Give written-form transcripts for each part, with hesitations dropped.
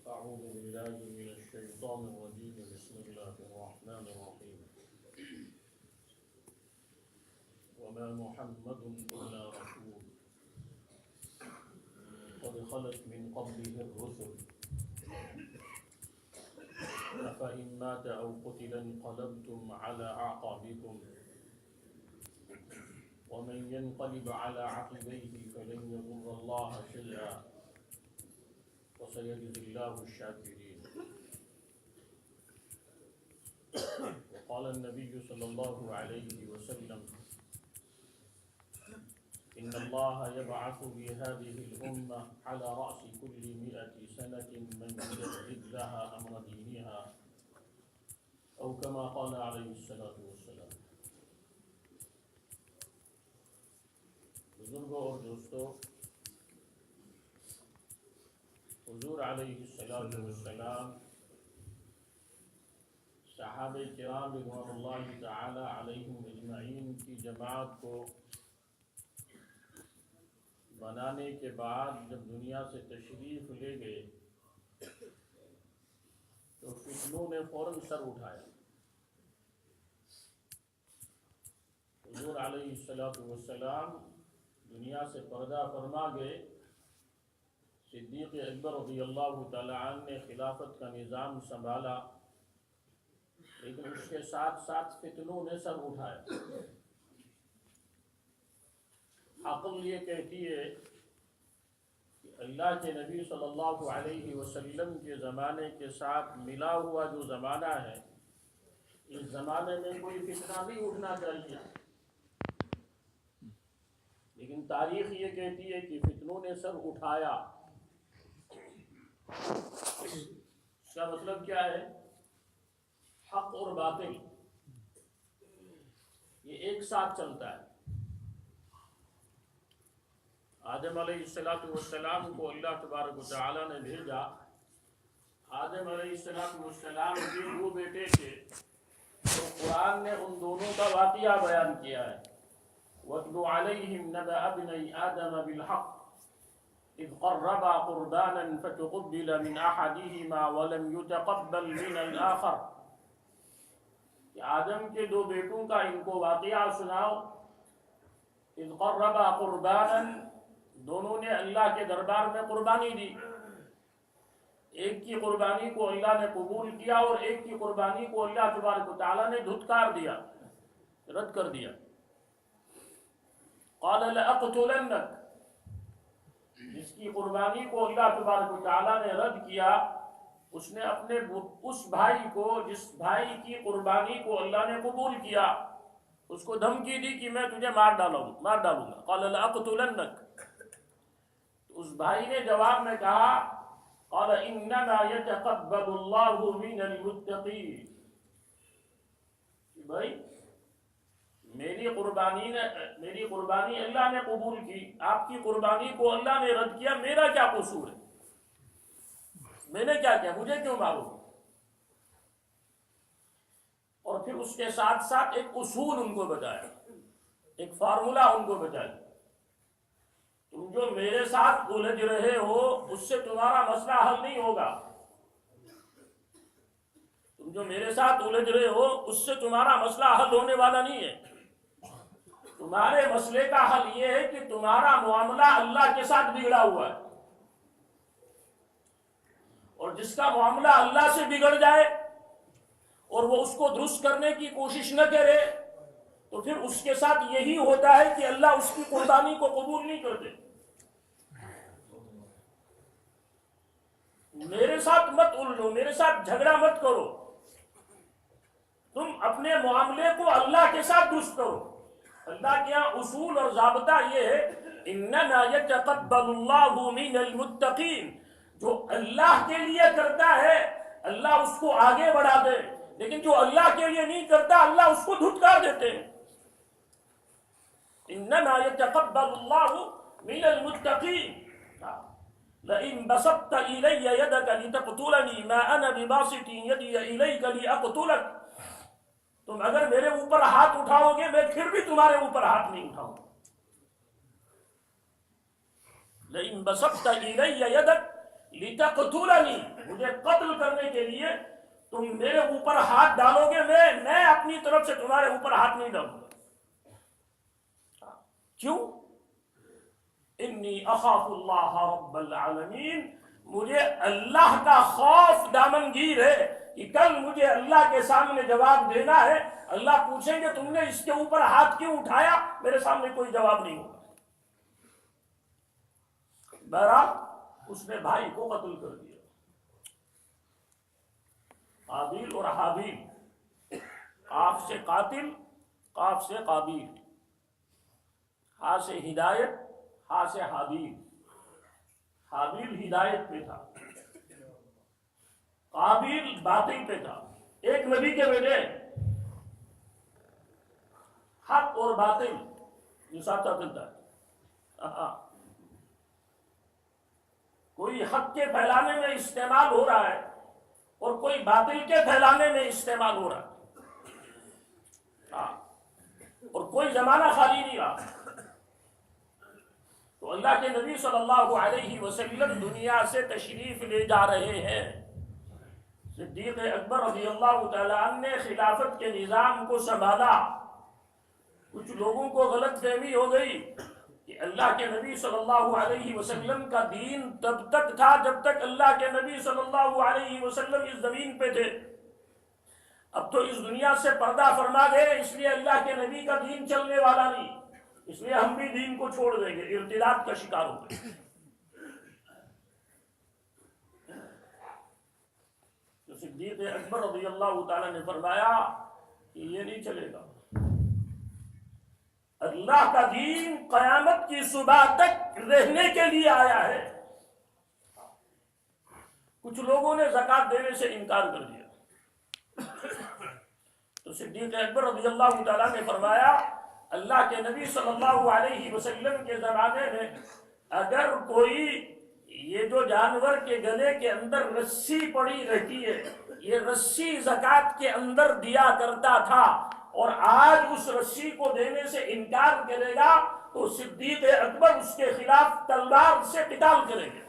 أعوذ بالله من الشيطان الرجيم بسم الله الرحمن الرحيم وما محمد إلا رسول قد خلت من قبله الرسل أفإن مات أو قتل انقلبتم على أعقابكم ومن ينقلب على عقبيه فلن يضر الله شيئا وسيجزي الله الشاكرين. وقال النبي صلى الله عليه وسلم إن الله يبعث بهذه الأمة على رأس كل 100 سنة من يجدد لها أمر دينها أو كما قال عليه الصلاة والسلام. بزرگوں اور دوستوں، حضور علیہ الصلاۃ والسلام صحابہ کرام رضوان اللہ تعالی علیہم اجمعین کی جماعت کو بنانے کے بعد جب دنیا سے تشریف لے گئے تو فتنوں نے فوراً سر اٹھایا. حضور علیہ الصلاۃ والسلام دنیا سے پردہ فرما گئے. صدیق اکبر رضی اللہ تعالی عنہ نے خلافت کا نظام سنبھالا، لیکن اس کے ساتھ ساتھ فتنوں نے سر اٹھایا. عقل یہ کہتی ہے کہ اللہ کے نبی صلی اللہ علیہ وسلم کے زمانے کے ساتھ ملا ہوا جو زمانہ ہے، اس زمانے میں کوئی فتنہ نہیں اٹھنا چاہیے، لیکن تاریخ یہ کہتی ہے کہ فتنوں نے سر اٹھایا. اس کا مطلب کیا ہے؟ حق اور باطل یہ ایک ساتھ چلتا ہے. آدم علیہ السلام کو اللہ تبارک و تعالیٰ نے بھیجا. آدم علیہ السلام کے 2 بیٹے تھے، تو قرآن نے ان دونوں کا واقعہ بیان کیا ہے. وَاتْلُ عَلَيْهِمْ نَبَأَ ابْنَيْ آدَمَ بِالْحَقِّ إِذْ قَرَّبَا قُرْبَانًا فَتُقُبِّلَ مِنْ أَحَدِهِمَا وَلَمْ يُتَقَبَّلْ مِنَ الْآخَرِ. کہ آدم کے 2 بیٹوں کا ان کو واقعہ سناؤ. اذ قربا قربانا، دونوں نے اللہ کے دربار میں قربانی دی. ایک کی قربانی کو اللہ نے قبول کیا اور ایک کی قربانی کو اللہ تبارک و تعالیٰ نے دھتکار دیا، رد کر دیا. قال لأقتلنك، جس کی قربانی کو اللہ تبارک و تعالیٰ نے رد کیا، اس نے اپنے اس بھائی کو، جس بھائی کی قربانی کو اللہ نے قبول کیا، اس کو دھمکی دی کہ میں تجھے مار ڈالوں گا. قال لأقتلنك، اس بھائی نے جواب میں کہا قال انما يتقبل الله من المتقين، بھائی میری قربانی اللہ نے قبول کی، آپ کی قربانی کو اللہ نے رد کیا، میرا کیا قصور ہے؟ میں نے کیا کیا؟ مجھے کیوں مارو؟ اور پھر اس کے ساتھ ساتھ ایک اصول ان کو بتایا، ایک فارمولا ان کو بتایا. تم جو میرے ساتھ الجھ رہے ہو اس سے تمہارا مسئلہ حل نہیں ہوگا. تم جو میرے ساتھ الجھ رہے ہو اس سے تمہارا مسئلہ حل ہونے والا نہیں ہے. تمہارے مسئلے کا حل یہ ہے کہ تمہارا معاملہ اللہ کے ساتھ بگڑا ہوا ہے، اور جس کا معاملہ اللہ سے بگڑ جائے اور وہ اس کو درست کرنے کی کوشش نہ کرے تو پھر اس کے ساتھ یہی ہوتا ہے کہ اللہ اس کی قربانی کو قبول نہیں کرتے. میرے ساتھ مت الجھو، میرے ساتھ جھگڑا مت کرو، تم اپنے معاملے کو اللہ کے ساتھ درست کرو. اللہ کے یہاں اصول اور ضابطہ یہ ہے انما يتقبل الله من المتقين، جو اللہ کے لیے کرتا ہے اللہ اس کو آگے بڑھا دے، لیکن جو اللہ کے لیے نہیں کرتا اللہ اس کو دھتکار دیتے ہیں. انما يتقبل الله من المتقين. لئن بسطت الي يدك لتقتلني ما انا بباسط يدي اليك لاقتلك، تم اگر میرے اوپر ہاتھ اٹھاؤ گے میں پھر بھی تمہارے اوپر ہاتھ نہیں اٹھاؤں. لئن بسطت الي يدك لتقتلني، مجھے قتل کرنے کے لیے تم میرے اوپر ہاتھ ڈالو گے، میں اپنی طرف سے تمہارے اوپر ہاتھ نہیں ڈالوں گا۔ کیوں؟ انی اخاف اللہ رب العالمین، مجھے اللہ کا خوف دامنگیر ہے کہ کل مجھے اللہ کے سامنے جواب دینا ہے، اللہ پوچھیں گے تم نے اس کے اوپر ہاتھ کیوں اٹھایا، میرے سامنے کوئی جواب نہیں ہوگا۔ بہرحال اس نے بھائی کو قتل کر دیا، قابیل اور حابیل، قاف سے قاتل، قاف سے قابیل، ہا سے ہدایت، ہا سے حابیل۔ حابیل ہدایت پہ تھا، قابیل باطل پہ تھا۔ ایک نبی کے بیٹے، حق اور باطل جو ساتھ ساتھ چلتا ہے۔ کوئی حق کے پھیلانے میں استعمال ہو رہا ہے اور کوئی باطل کے پھیلانے میں استعمال ہو رہا ہے، اور کوئی زمانہ خالی نہیں رہا۔ تو اللہ کے نبی صلی اللہ علیہ وسلم دنیا سے تشریف لے جا رہے ہیں۔ صدیق اکبر رضی اللہ تعالیٰ عنہ نے خلافت کے نظام کو سنبھالا۔ کچھ لوگوں کو غلط فہمی ہو گئی کہ اللہ کے نبی صلی اللہ علیہ وسلم کا دین تب تک تھا جب تک اللہ کے نبی صلی اللہ علیہ وسلم اس زمین پہ تھے، اب تو اس دنیا سے پردہ فرما گئے، اس لیے اللہ کے نبی کا دین چلنے والا نہیں، اس لیے ہم بھی دین کو چھوڑ دیں گے، ارتداد کا شکار ہو گئے۔ تو صدیق اکبر رضی اللہ تعالیٰ نے فرمایا کہ یہ نہیں چلے گا، اللہ کا دین قیامت کی صبح تک رہنے کے لیے آیا ہے۔ کچھ لوگوں نے زکوٰۃ دینے سے انکار کر دیا، تو صدیق اکبر رضی اللہ تعالیٰ نے فرمایا اللہ کے نبی صلی اللہ علیہ وسلم کے زمانے میں اگر کوئی یہ جو جانور کے گلے کے اندر رسی پڑی رہتی ہے، یہ رسی زکوٰۃ کے اندر دیا کرتا تھا، اور آج اس رسی کو دینے سے انکار کرے گا تو صدیق اکبر اس کے خلاف تلوار سے قتال کریں گے۔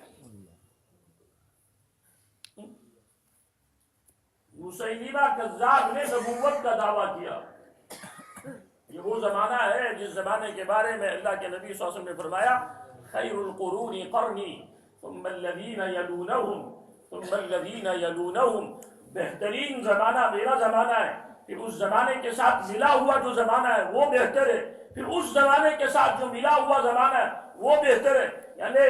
مسیلمہ کذاب نے نبوت کا دعویٰ کیا۔ یہ وہ زمانہ ہے جس زمانے کے بارے میں اللہ کے نبی صلی اللہ علیہ وسلم نے فرمایا خیر القرون قرنی ثم الذین یلونہم ثم الذین یلونہم، بہترین زمانہ میرا زمانہ ہے، پھر اس زمانے کے ساتھ ملا ہوا جو زمانہ ہے وہ بہتر ہے، پھر اس زمانے کے ساتھ جو ملا ہوا زمانہ ہے وہ بہتر ہے۔ یعنی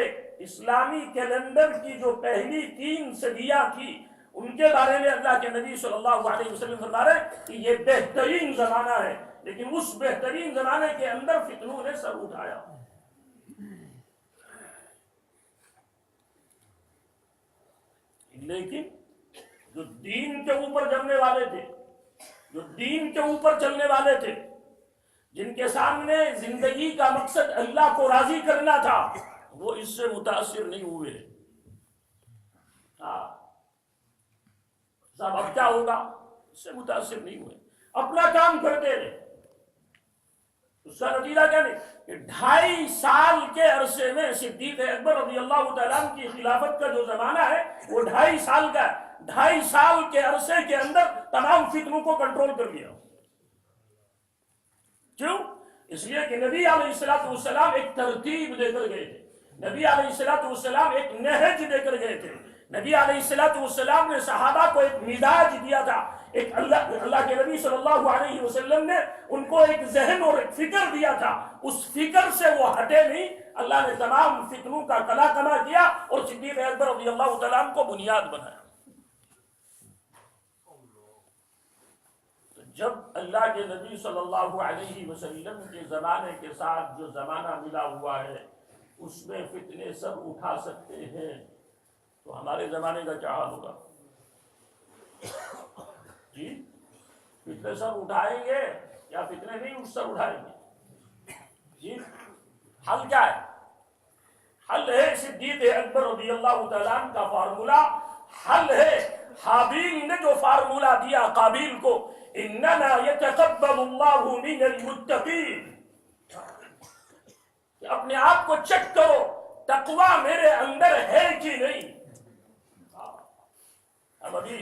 اسلامی کیلنڈر کی جو پہلی 3 صدیاں تھی ان کے بارے میں اللہ کے نبی صلی اللہ علیہ وسلم فرما رہے ہیں کہ یہ بہترین زمانہ ہے، لیکن اس بہترین زمانے کے اندر فتنوں نے سر اٹھایا۔ لیکن جو دین کے اوپر جمنے والے تھے، جو دین کے اوپر چلنے والے تھے، جن کے سامنے زندگی کا مقصد اللہ کو راضی کرنا تھا، وہ اس سے متاثر نہیں ہوئے۔ صاحب اب کیا ہوگا، اس سے متاثر نہیں ہوئے، اپنا کام کرتے رہے۔ اس کا نتیجہ کیا نہیں کہ 2.5 سال کے عرصے میں صدیق اکبر رضی اللہ تعالیٰ عنہ کی خلافت کا جو زمانہ ہے وہ 2.5 سال کا ہے۔ 2.5 سال کے عرصے کے اندر تمام فتنوں کو کنٹرول کر لیا۔ کیوں؟ اس لیے کہ نبی علیہ السلام ایک ترتیب دے کر گئے تھے، نبی علیہ السلام ایک نہج دے کر گئے تھے، نبی علیہ السلام نے صحابہ کو ایک مزاج دیا تھا، ایک اللہ کے نبی صلی اللہ علیہ وسلم نے ان کو ایک ذہن اور ایک فکر دیا تھا، اس فکر سے وہ ہٹے نہیں۔ اللہ نے تمام فتنوں کا کلا کما کیا اور صدیق اکبر رضی اللہ تعالیٰ عنہ کو بنیاد بنایا۔ جب اللہ کے نبی صلی اللہ علیہ وسلم کے زمانے کے ساتھ جو زمانہ ملا ہوا ہے اس میں فتنے سر اٹھا سکتے ہیں، تو ہمارے زمانے کا کیا حال ہوگا؟ جی فتنے سر اٹھائیں گے یا فتنے نہیں سر اٹھائیں گے؟ جی حل کیا ہے؟ حل ہے صدیق اکبر رضی اللہ تعالیٰ عنہ کا فارمولہ، حل ہے حابیل نے جو فارمولہ دیا قابیل کو، انما یتقبل اللہ من المتقین، کہ اپنے آپ کو چیک کرو تقوی میرے اندر ہے کہ نہیں۔ ہم ابھی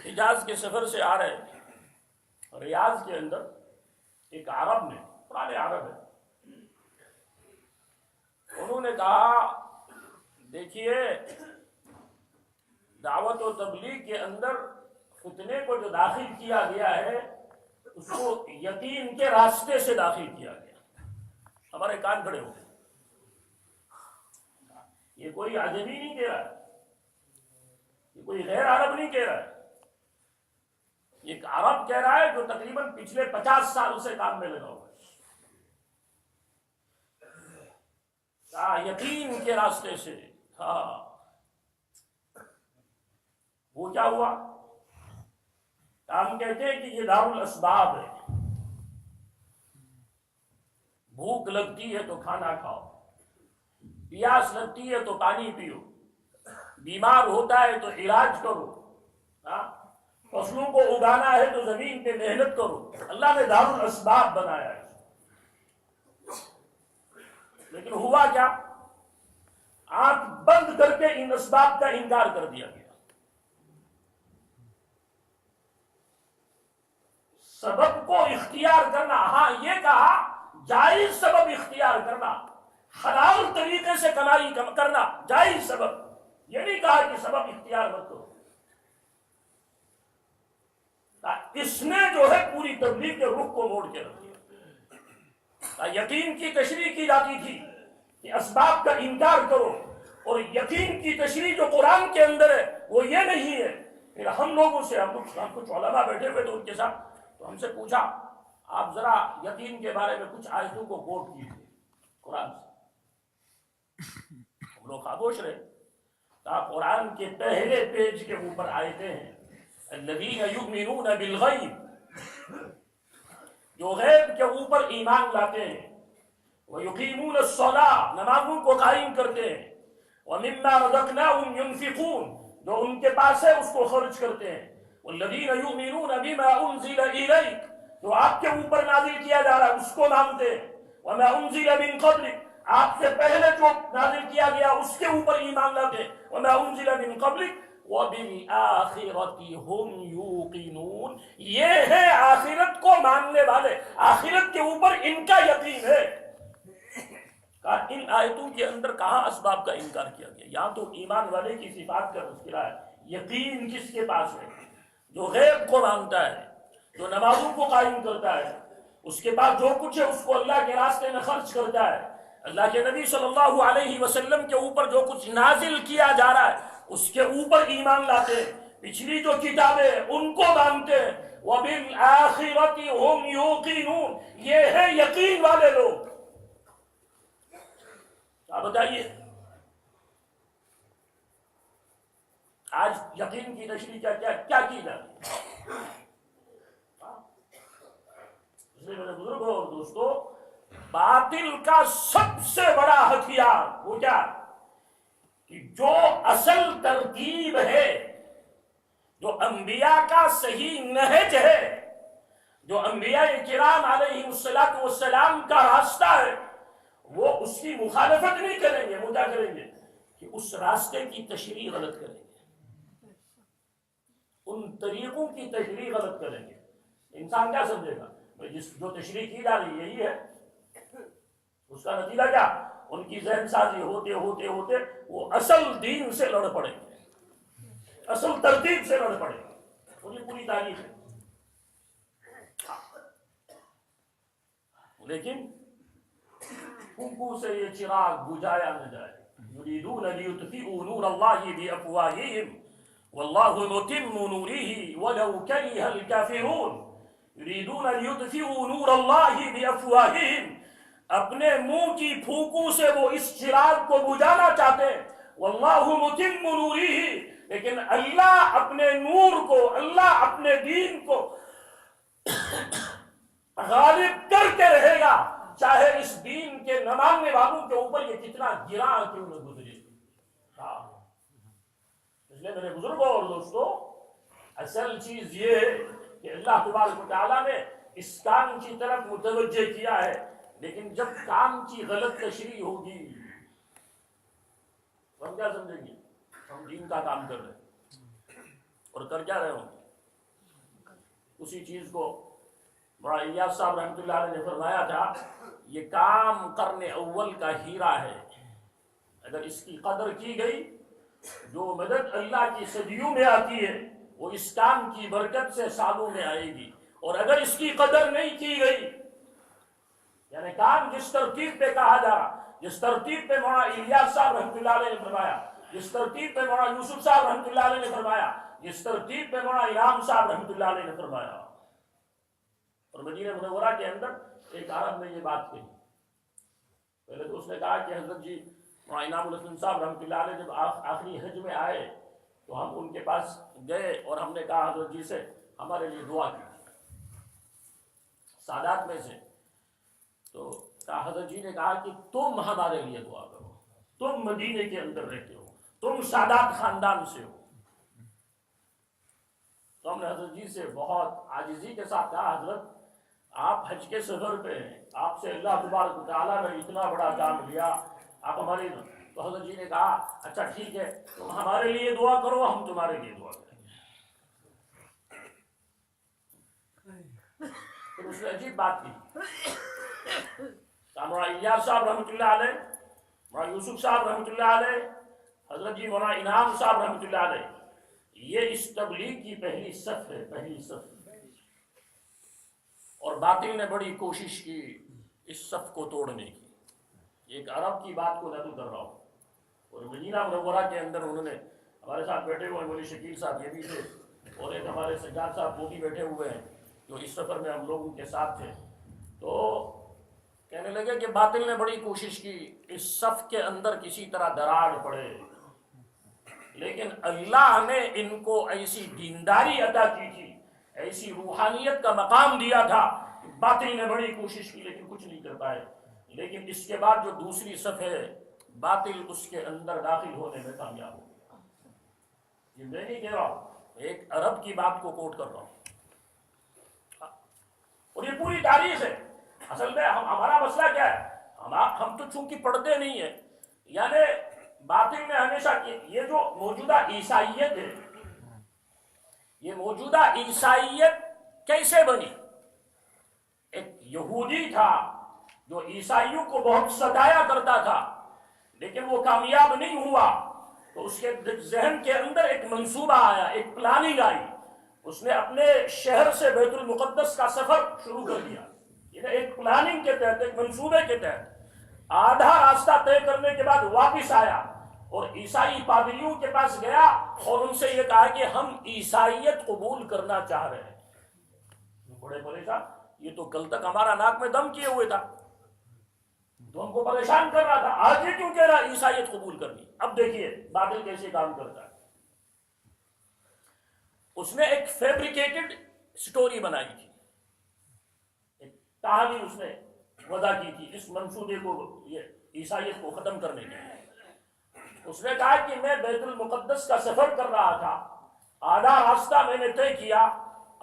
حجاز کے سفر سے آ رہے ہیں، ریاض کے اندر ایک عرب نے، پرانے عرب ہے، انہوں نے کہا دیکھیے دعوت و تبلیغ کے اندر فتنے کو جو داخل کیا گیا ہے اس کو یقین کے راستے سے داخل کیا گیا۔ ہمارے کان کھڑے ہو گئے، یہ کوئی عجمی نہیں کہہ رہا ہے، یہ کوئی غیر عرب نہیں کہہ رہا ہے، ایک عرب کہہ رہا ہے جو تقریباً پچھلے 50 سال سے کام میں لگا ہوا ہے۔ یقین کے راستے سے۔ ہاں، وہ کیا ہوا؟ ہم کہتے ہیں کہ یہ دارالاسباب ہے، بھوک لگتی ہے تو کھانا کھاؤ، پیاس لگتی ہے تو پانی پیو، بیمار ہوتا ہے تو علاج کرو، فصلوں کو اگانا ہے تو زمین پہ محنت کرو۔ اللہ نے دارالاسباب بنایا ہے، لیکن ہوا کیا؟ آنکھ بند کر کے ان اسباب کا انکار کر دیا گیا۔ سبب کو اختیار کرنا، ہاں یہ کہا جائز سبب اختیار کرنا، حلال طریقے سے کمائی کرنا جائز سبب، یہ نہیں کہا کہ سبب اختیار مت کرو۔ اس نے جو ہے پوری تبلیغ کے رخ کو موڑ کے رکھ دیا۔ یقین کی تشریح کی جاتی تھی کہ اسباب کا انکار کرو، اور یقین کی تشریح جو قرآن کے اندر ہے وہ یہ نہیں ہے۔ پھر ہم لوگوں سے، ہم کچھ علماء بیٹھے ہوئے تھے ان کے ساتھ، تو ہم سے پوچھا آپ ذرا یقین کے بارے میں کچھ آیتوں کو کوٹ کیجیے قرآن سے۔ ہم لوگ خاموش رہے۔ قرآن کے پہلے پیج کے اوپر آیتیں ہیں، الذین یؤمنون بالغیب، جو غیب کے اوپر ایمان لاتے ہیں، ویقیمون الصلاۃ، نمازوں کو قائم کرتے ہیں، ومما رزقناہم ینفقون، جو ان کے پاس ہے اس کو خرچ کرتے ہیں، والذین یؤمنون بما انزل الیک، جو آپ کے اوپر نازل کیا جا رہا ہے اس کو مانتے ہیں، وما انزل من قبلک، آپ سے پہلے جو نازل کیا گیا اس کے اوپر ایمان لاتے ہیں، وما انزل من قبلک وبالآخرۃ ہم یوقنون، یہ ہے آخرت کو ماننے والے، آخرت کے اوپر ان کا یقین ہے۔ ان آیتوں کے اندر کہاں اسباب کا انکار کیا گیا؟ یہاں تو ایمان والے کی صفات کا تذکرہ ہے۔ یقین کس کے پاس ہے؟ جو غیب کو مانتا ہے، جو نمازوں کو قائم کرتا ہے، اس کے پاس جو کچھ ہے اس کو اللہ کے راستے میں خرچ کرتا ہے، اللہ کے نبی صلی اللہ علیہ وسلم کے اوپر جو کچھ نازل کیا جا رہا ہے اس کے اوپر ایمان لاتے ہیں، پچھلی جو کتابیں ان کو مانتے ہیں، وَبِالْآخِرَةِ هُمْ يُوقِنُونَ، یہ ہے یقین والے لوگ۔ آپ بتائیے آج یقین کی تشریح کیا کی جاتی ہے؟ اس لیے میرے بزرگوں اور دوستو، باطل کا سب سے بڑا ہتھیار وہ کیا؟ کہ جو اصل ترتیب ہے، جو انبیاء کا صحیح نہج ہے، جو انبیاء کرام علیہ السلام کا راستہ ہے، وہ اس کی مخالفت نہیں کریں گے۔ وہ کیا کریں گے کہ اس راستے کی تشریح غلط کریں گے، ان طریقوں کی تشریح غلط کریں گے۔ انسان کیا سمجھے گا؟ جو تشریح کی جا رہی ہے یہی ہے، اس کا نتیجہ کیا؟ ان کی ذہن سازی ہوتے ہوتے ہوتے وہ اصل دین سے لڑ پڑیں گے، اصل ترتیب سے لڑ پڑیں گے۔ پوری پوری تاریخ ہے۔ لیکن پھونکوں سے یہ چراغ بجھایا نہ جائے۔ یریدون لیطفئوا نور اللہ بافواہہم واللہ متم نورہ ولو کرہ الکافرون۔ یریدون لیطفئوا نور اللہ بافواہہم، اپنے منہ کی پھونکوں سے وہ اس چراغ کو بجھانا چاہتے ہیں، واللہ متم نورہ، لیکن اللہ اپنے نور کو، اللہ اپنے دین کو غالب کرتے رہے گا، چاہے اس دین کے نہ ماننے والوں کے اوپر یہ کتنا گراں کیوں نہ گزرے۔ اس لیے میرے بزرگوں اور دوستو، اصل چیز یہ ہے کہ اللہ تبارک و تعالیٰ نے اس کام کی طرف متوجہ کیا ہے، لیکن جب کام کی غلط تشریح ہوگی ہم کیا سمجھیں گے؟ ہم دین کا کام کر رہے ہیں۔ اور کر کیا رہے ہوں گے؟ اسی چیز کو مولانا الیاس صاحب رحمۃ اللہ علیہ نے فرمایا تھا، یہ کام قرن اول کا ہیرا ہے، اگر اس کی قدر کی گئی، جو مدد اللہ کی صدیوں میں آتی ہے وہ اس کام کی برکت سے سالوں میں آئے گی، اور اگر اس کی قدر نہیں کی گئی، یعنی کام جس ترتیب پہ کہا جا رہا، جس ترتیب پہ مولانا الیاس صاحب رحمۃ اللہ علیہ نے فرمایا، جس ترتیب پہ مولانا یوسف صاحب رحمۃ اللہ علیہ نے فرمایا، جس ترتیب پہ مولانا انعام صاحب رحمۃ اللہ علیہ نے فرمایا، اور مدینہ منورہ کے اندر ایک عرب نے یہ بات کہی، پہلے تو اس نے کہا کہ حضرت جی مولانا انعام الحسن صاحب رحمۃ اللہ علیہ جب آخری حج میں آئے تو ہم ان کے پاس گئے اور ہم نے کہا حضرت جی سے ہمارے لیے دعا کی، سادات میں سے، تو حضرت جی نے کہا کہ تم ہمارے لیے دعا کرو، تم مدینے کے اندر رہتے ہو، تم سادات خاندان سے ہو۔ تو ہم نے حضرت جی سے بہت عاجزی کے ساتھ کہا، حضرت آپ حج کے سفر پہ ہیں، آپ سے اللہ تبارک و تعالیٰ نے اتنا بڑا کام لیا، آپ ہماری، تو حضرت جی نے کہا اچھا ٹھیک ہے تم ہمارے لیے دعا کرو، ہم تمہارے لیے دعا کریں گے۔ پھر اس نے عجیب بات کی، مولانا الیاس صاحب رحمۃ اللہ علیہ، مولانا یوسف صاحب رحمۃ اللہ علیہ، حضرت جی مولانا انعام صاحب رحمۃ اللہ علیہ، یہ اس تبلیغ کی پہلی صف ہے، پہلی صف، اور باطل نے بڑی کوشش کی اس صف کو توڑنے کی۔ ایک عرب کی بات کو نقل کر رہا ہوں، اور مدینہ منورہ کے اندر انہوں نے ہمارے ساتھ بیٹھے ہوئے مولی شکیل صاحب یہ بھی تھے، اور ایک ہمارے سجاد صاحب وہ بھی بیٹھے ہوئے ہیں جو اس سفر میں ہم لوگوں کے ساتھ تھے، تو کہنے لگے کہ باطل نے بڑی کوشش کی اس صف کے اندر کسی طرح دراڑ پڑے، لیکن اللہ نے ان کو ایسی دینداری عطا کی تھی، ایسی روحانیت کا مقام دیا تھا، باطل نے بڑی کوشش کی لیکن کچھ نہیں کر پائے۔ لیکن اس کے بعد جو دوسری صف ہے، باطل اس کے اندر داخل ہونے میں کامیاب ہو گیا۔ یہ میں نہیں کہہ رہا ہوں، ایک عرب کی بات کو کوٹ کر رہا ہوں، اور یہ پوری تاریخ ہے۔ اصل میں ہمارا مسئلہ کیا ہے، ہم تو چونکہ پڑھتے نہیں ہیں، یعنی باطل میں ہمیشہ یہ جو موجودہ عیسائیت ہے، یہ موجودہ عیسائیت کیسے بنی؟ ایک یہودی تھا جو عیسائیوں کو بہت ستایا کرتا تھا، لیکن وہ کامیاب نہیں ہوا، تو اس کے ذہن کے اندر ایک منصوبہ آیا، ایک پلاننگ آئی، اس نے اپنے شہر سے بیت المقدس کا سفر شروع کر دیا، ایک پلاننگ کے تحت، ایک منصوبے کے تحت۔ آدھا راستہ طے کرنے کے بعد واپس آیا اور عیسائی پادریوں کے پاس گیا اور ان سے یہ کہا کہ ہم عیسائیت قبول کرنا چاہ رہے ہیں۔ بڑے پریشان، یہ تو کل تک ہمارا ناک میں دم کیے ہوئے تھا، تو ہم کو پریشان کر رہا تھا، آج یہ کیوں کہہ رہا عیسائیت قبول کرنی؟ اب دیکھیے باطل کیسے کام کرتا ہے۔ اس نے ایک فیبریکیٹڈ سٹوری بنائی تھی، ایک کہانی اس نے وضع کی تھی اس منصوبے کو، یہ عیسائیت کو ختم کرنے کے لیے۔ اس نے کہا کہ میں بیت المقدس کا سفر کر رہا تھا، آدھا راستہ میں نے طے کیا،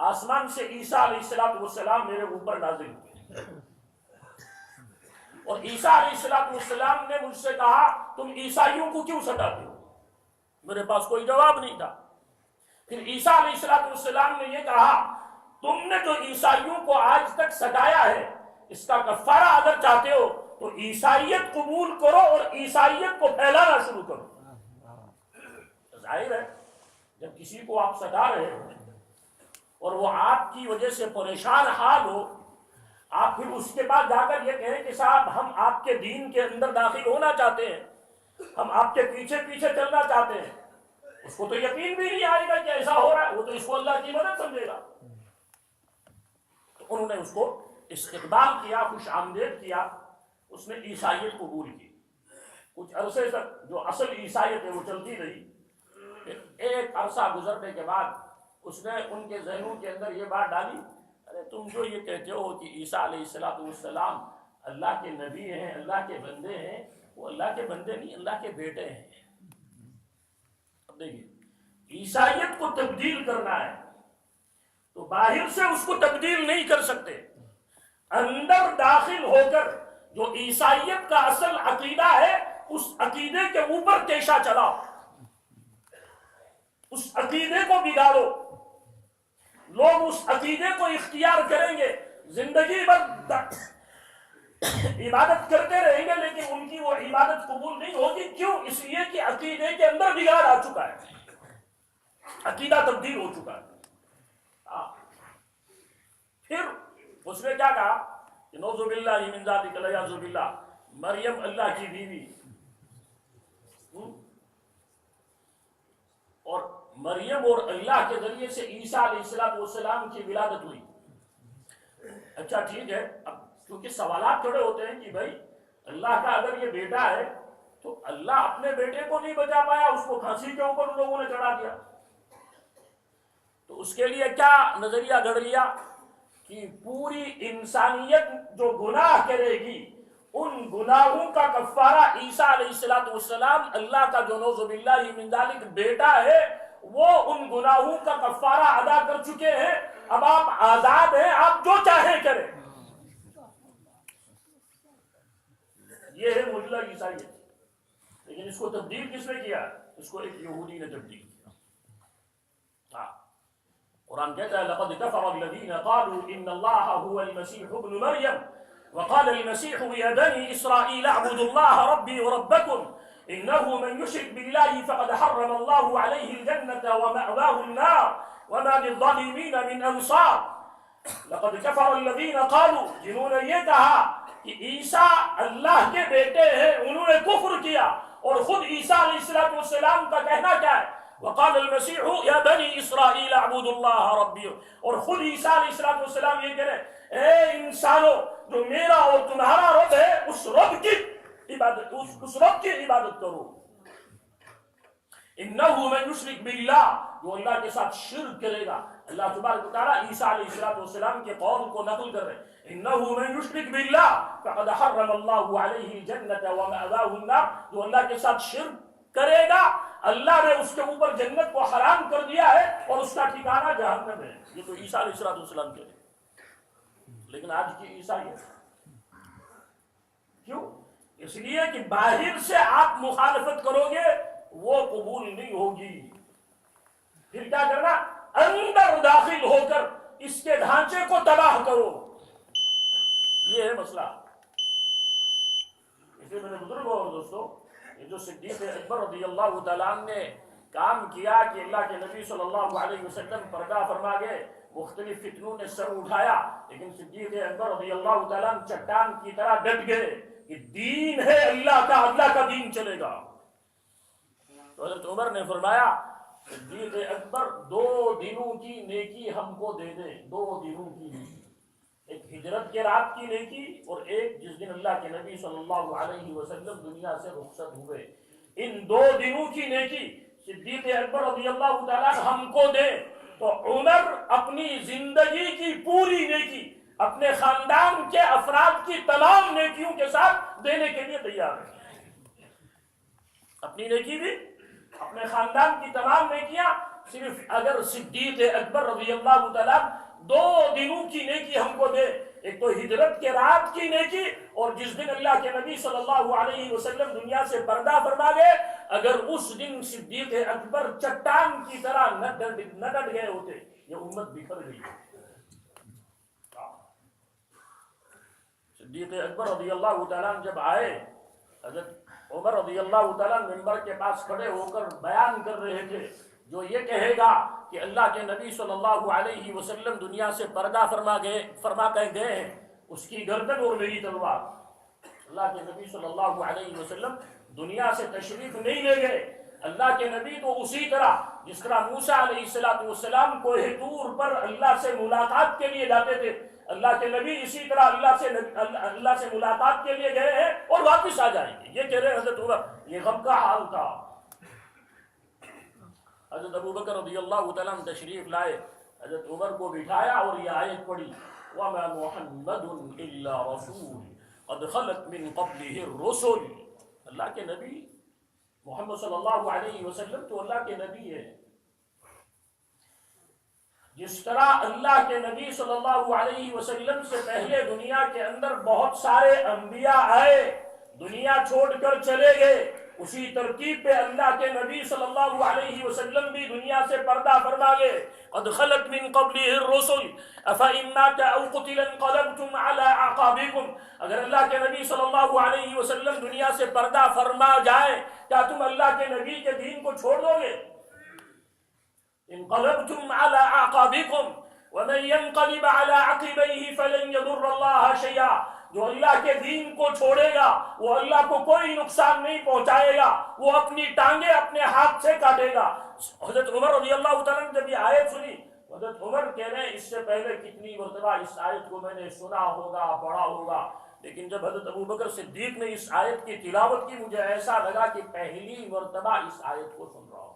آسمان سے عیسیٰ علیہ السلام میرے اوپر نازل ہوئے، اور عیسیٰ علیہ السلام نے مجھ سے کہا تم عیسائیوں کو کیوں ستاتے ہو؟ میرے پاس کوئی جواب نہیں تھا۔ پھر عیسیٰ علیہ السلام نے یہ کہا تم نے جو عیسائیوں کو آج تک ستایا ہے اس کا کفارہ اگر چاہتے ہو تو عیسائیت قبول کرو اور عیسائیت کو پھیلانا شروع کرو۔ ظاہر ہے جب کسی کو آپ ستا رہے ہو اور وہ آپ کی وجہ سے پریشان حال ہو، آپ پھر اس کے بعد جا کر یہ کہیں کہ صاحب ہم آپ کے دین کے اندر داخل ہونا چاہتے ہیں، ہم آپ کے پیچھے پیچھے چلنا چاہتے ہیں، اس کو تو یقین بھی نہیں آئے گا کہ ایسا ہو رہا ہے، وہ تو اس کو اللہ کی مدد سمجھے گا۔ تو انہوں نے اس کو استقبال کیا، خوش آمدید کیا، اس نے عیسائیت قبول کی۔ کچھ عرصے تک جو اصل عیسائیت ہے وہ چلتی رہی۔ ایک عرصہ گزرنے کے بعد اس نے ان کے ذہنوں کے اندر یہ بات ڈالی، ارے تم جو یہ کہتے ہو کہ عیسیٰ علیہ السلام اللہ کے نبی ہیں، اللہ کے بندے ہیں، وہ اللہ کے بندے نہیں، اللہ کے بیٹے ہیں۔ اب دیکھیے عیسائیت کو تبدیل کرنا ہے تو باہر سے اس کو تبدیل نہیں کر سکتے، اندر داخل ہو کر جو عیسائیت کا اصل عقیدہ ہے اس عقیدے کے اوپر تیشا چلاؤ، اس عقیدے کو بگاڑو. لوگ اس عقیدے کو اختیار کریں گے, زندگی بھر عبادت کرتے رہیں گے, لیکن ان کی وہ عبادت قبول نہیں ہوگی. کیوں؟ اس لیے کہ عقیدے کے اندر بگاڑ آ چکا ہے, عقیدہ تبدیل ہو چکا ہے. پھر اس نے کیا کہا کہ نعوذ باللہ من ذالک والعیاذ باللہ, مریم اللہ کی بیوی, اور مریم اور اللہ کے ذریعے سے عیسیٰ علیہ السلام کی ولادت ہوئی. اچھا ٹھیک ہے, اب کیونکہ سوالات کھڑے ہوتے ہیں کہ بھائی اللہ کا اگر یہ بیٹا ہے تو اللہ اپنے بیٹے کو نہیں بچا پایا, اس کو کھانسی کے اوپر ان لوگوں نے چڑھا دیا. تو اس کے لیے کیا نظریہ گھڑ لیا کہ پوری انسانیت جو گناہ کرے گی ان گناہوں کا کفارہ عیسیٰ علیہ السلام, اللہ کا جو نعوذ باللہ من ذالک بیٹا ہے, وہ ان گناہوں کا کفارہ ادا کر چکے ہیں. اب آپ آزاد ہیں, آپ جو چاہیں کریں. یہ ہے معجزہ عیسائیت. لیکن اس کو تبدیل کس نے کیا؟ اس کو ایک یہودی نے تبدیل کیا. ہاں, قرآن کہتا ہے لقد كفر الذين قالوا ان الله هو المسيح ابن مريم وقال المسيح يا بني اسرائيل اعبدوا الله ربي وربكم انه من يشرك بالله فقد حرم الله عليه الجنة ومأواه النار وما للظالمين من انصار. لقد كفر الذين قالوا, جنہوں نے یہ کہا کہ عیسیٰ اللہ کے بیٹے ہیں, انہوں نے کفر کیا. اور خود عیسیٰ علیہ السلام کا کہنا کیا ہے؟ وقال المسیح یا بنی اسرائیل اعبدوا اللہ ربی, اور خود عیسیٰ علیہ السلام یہ کہہ رہے ہیں اے انسانوں, جو میرا اور تمہارا رب ہے اس رب کی عبادت, اس رب کی عبادت کرو. انہ من یشرک باللہ, جو اللہ کے ساتھ شرک کرے گا. اللہ تبارک و تعالیٰ عیسیٰ علیہ السلام کے قول کو نقل کر رہے ہیں, انہ من یشرک باللہ فقد حرم اللہ علیہ الجنۃ ومأواہ النار, جو اللہ کے ساتھ شرک کرے گا اللہ نے اس کے اوپر جنت کو حرام کر دیا ہے اور اس کا ٹھکانہ جہنم ہے. یہ تو عیسیٰ علیہ السلام کے ہیں. لیکن آج کی عیسائیت کیوں؟ اس لیے کہ باہر سے آپ مخالفت کرو گے وہ قبول نہیں ہوگی. پھر کیا کرنا؟ اندر داخل ہو کر اس کے ڈھانچے کو تباہ کرو. یہ ہے مسئلہ. اس لیے میرے بزرگوں اور دوستوں, یہ جو صدیق اکبر رضی اللہ تعالیٰ عنہ نے کام کیا کہ اللہ کے نبی صلی اللہ علیہ وسلم پردہ فرما گئے, مختلف فتنوں نے سر اٹھایا, لیکن صدیق اکبر رضی اللہ تعالیٰ عنہ چٹان کی طرح ڈٹ گئے کہ دین ہے اللہ کا دین چلے گا. تو حضرت عمر نے فرمایا صدیق اکبر 2 دنوں کی نیکی ہم کو دے دے. 2 دنوں کی نیکی, ایک ہجرت کے رات کی نیکی اور ایک جس دن اللہ کے نبی صلی اللہ علیہ وسلم دنیا سے رخصت ہوئے. ان 2 دنوں کی نیکی صدیق اکبر رضی اللہ تعالیٰ ہم کو دے. تو عمر اپنی زندگی کی پوری نیکی اپنے خاندان کے افراد کی تمام نیکیوں کے ساتھ دینے کے لیے تیار ہے. اپنی نیکی بھی, اپنے خاندان کی تمام نیکیاں, صرف اگر صدیق اکبر رضی اللہ تعالیٰ 2 دنوں کی نیکی ہم کو دے. ایک تو ہجرت کے رات کی نیکی اور جس دن اللہ کے نبی صلی اللہ علیہ وسلم دنیا سے پردہ فرما گئے, اگر اس دن صدیق اکبر چٹان کی طرح نہ ڈٹ گئے ہوتے, یہ امت بکھر گئی. صدیق اکبر رضی اللہ تعالیٰ جب آئے, حضرت عمر رضی اللہ تعالیٰ ممبر کے پاس کھڑے ہو کر بیان کر رہے تھے, جو یہ کہے گا کہ اللہ کے نبی صلی اللہ علیہ وسلم دنیا سے پردہ فرما کر گئے ہیں, اس کی گردن اور میری تلوار. اللہ کے نبی صلی اللہ علیہ وسلم دنیا سے تشریف نہیں لے گئے. اللہ کے نبی تو اسی طرح جس طرح موسیٰ علیہ السلام کوہ طور پر اللہ سے ملاقات کے لیے جاتے تھے, اللہ کے نبی اسی طرح اللہ سے ملاقات کے لیے گئے ہیں اور واپس آ جائیں گے. یہ کہہ رہے حضرت عمر, یہ غم کا حال تھا. حضرت ابو بکر رضی اللہ تعالیٰ تشریف لائے, حضرت عمر کو بٹھایا اور یہ آیت پڑھی وَمَا مُحَمَّدٌ إِلَّا رَسُولٌ قَدْ خَلَتْ مِن قَبْلِهِ الرُّسُلُ. اللہ کے نبی محمد صلی اللہ علیہ وسلم تو اللہ کے نبی ہے. جس طرح اللہ کے نبی صلی اللہ علیہ وسلم سے پہلے دنیا کے اندر بہت سارے انبیاء آئے, دنیا چھوڑ کر چلے گئے, اسی ترتیب پہ اللہ کے نبی صلی اللہ علیہ وسلم بھی دنیا سے پردہ فرما گئے. قد خلت من قبلہ الرسل افإن مات او قتل انقلبتم على اعقابکم. اگر اللہ کے نبی صلی اللہ علیہ وسلم دنیا سے پردہ فرما جائے کیا تم اللہ کے نبی کے دین کو چھوڑ دو گے؟ انقلبتم على اعقابکم ومن ينقلب على عقبيه فلن يضر الله شيئا. جو اللہ کے دین کو چھوڑے گا وہ اللہ کو کوئی نقصان نہیں پہنچائے گا، وہ اپنی ٹانگیں اپنے ہاتھ سے کاٹے گا. حضرت عمر رضی اللہ تعالیٰ نے جب یہ آیت سنی، حضرت عمر کہہ رہے ہیں اس سے پہلے کتنی مرتبہ اس آیت کو میں نے سنا ہوگا، پڑھا ہوگا، لیکن جب حضرت ابوبکر صدیق نے اس آیت کی تلاوت کی مجھے ایسا لگا کہ پہلی مرتبہ اس آیت کو سن رہا ہوں.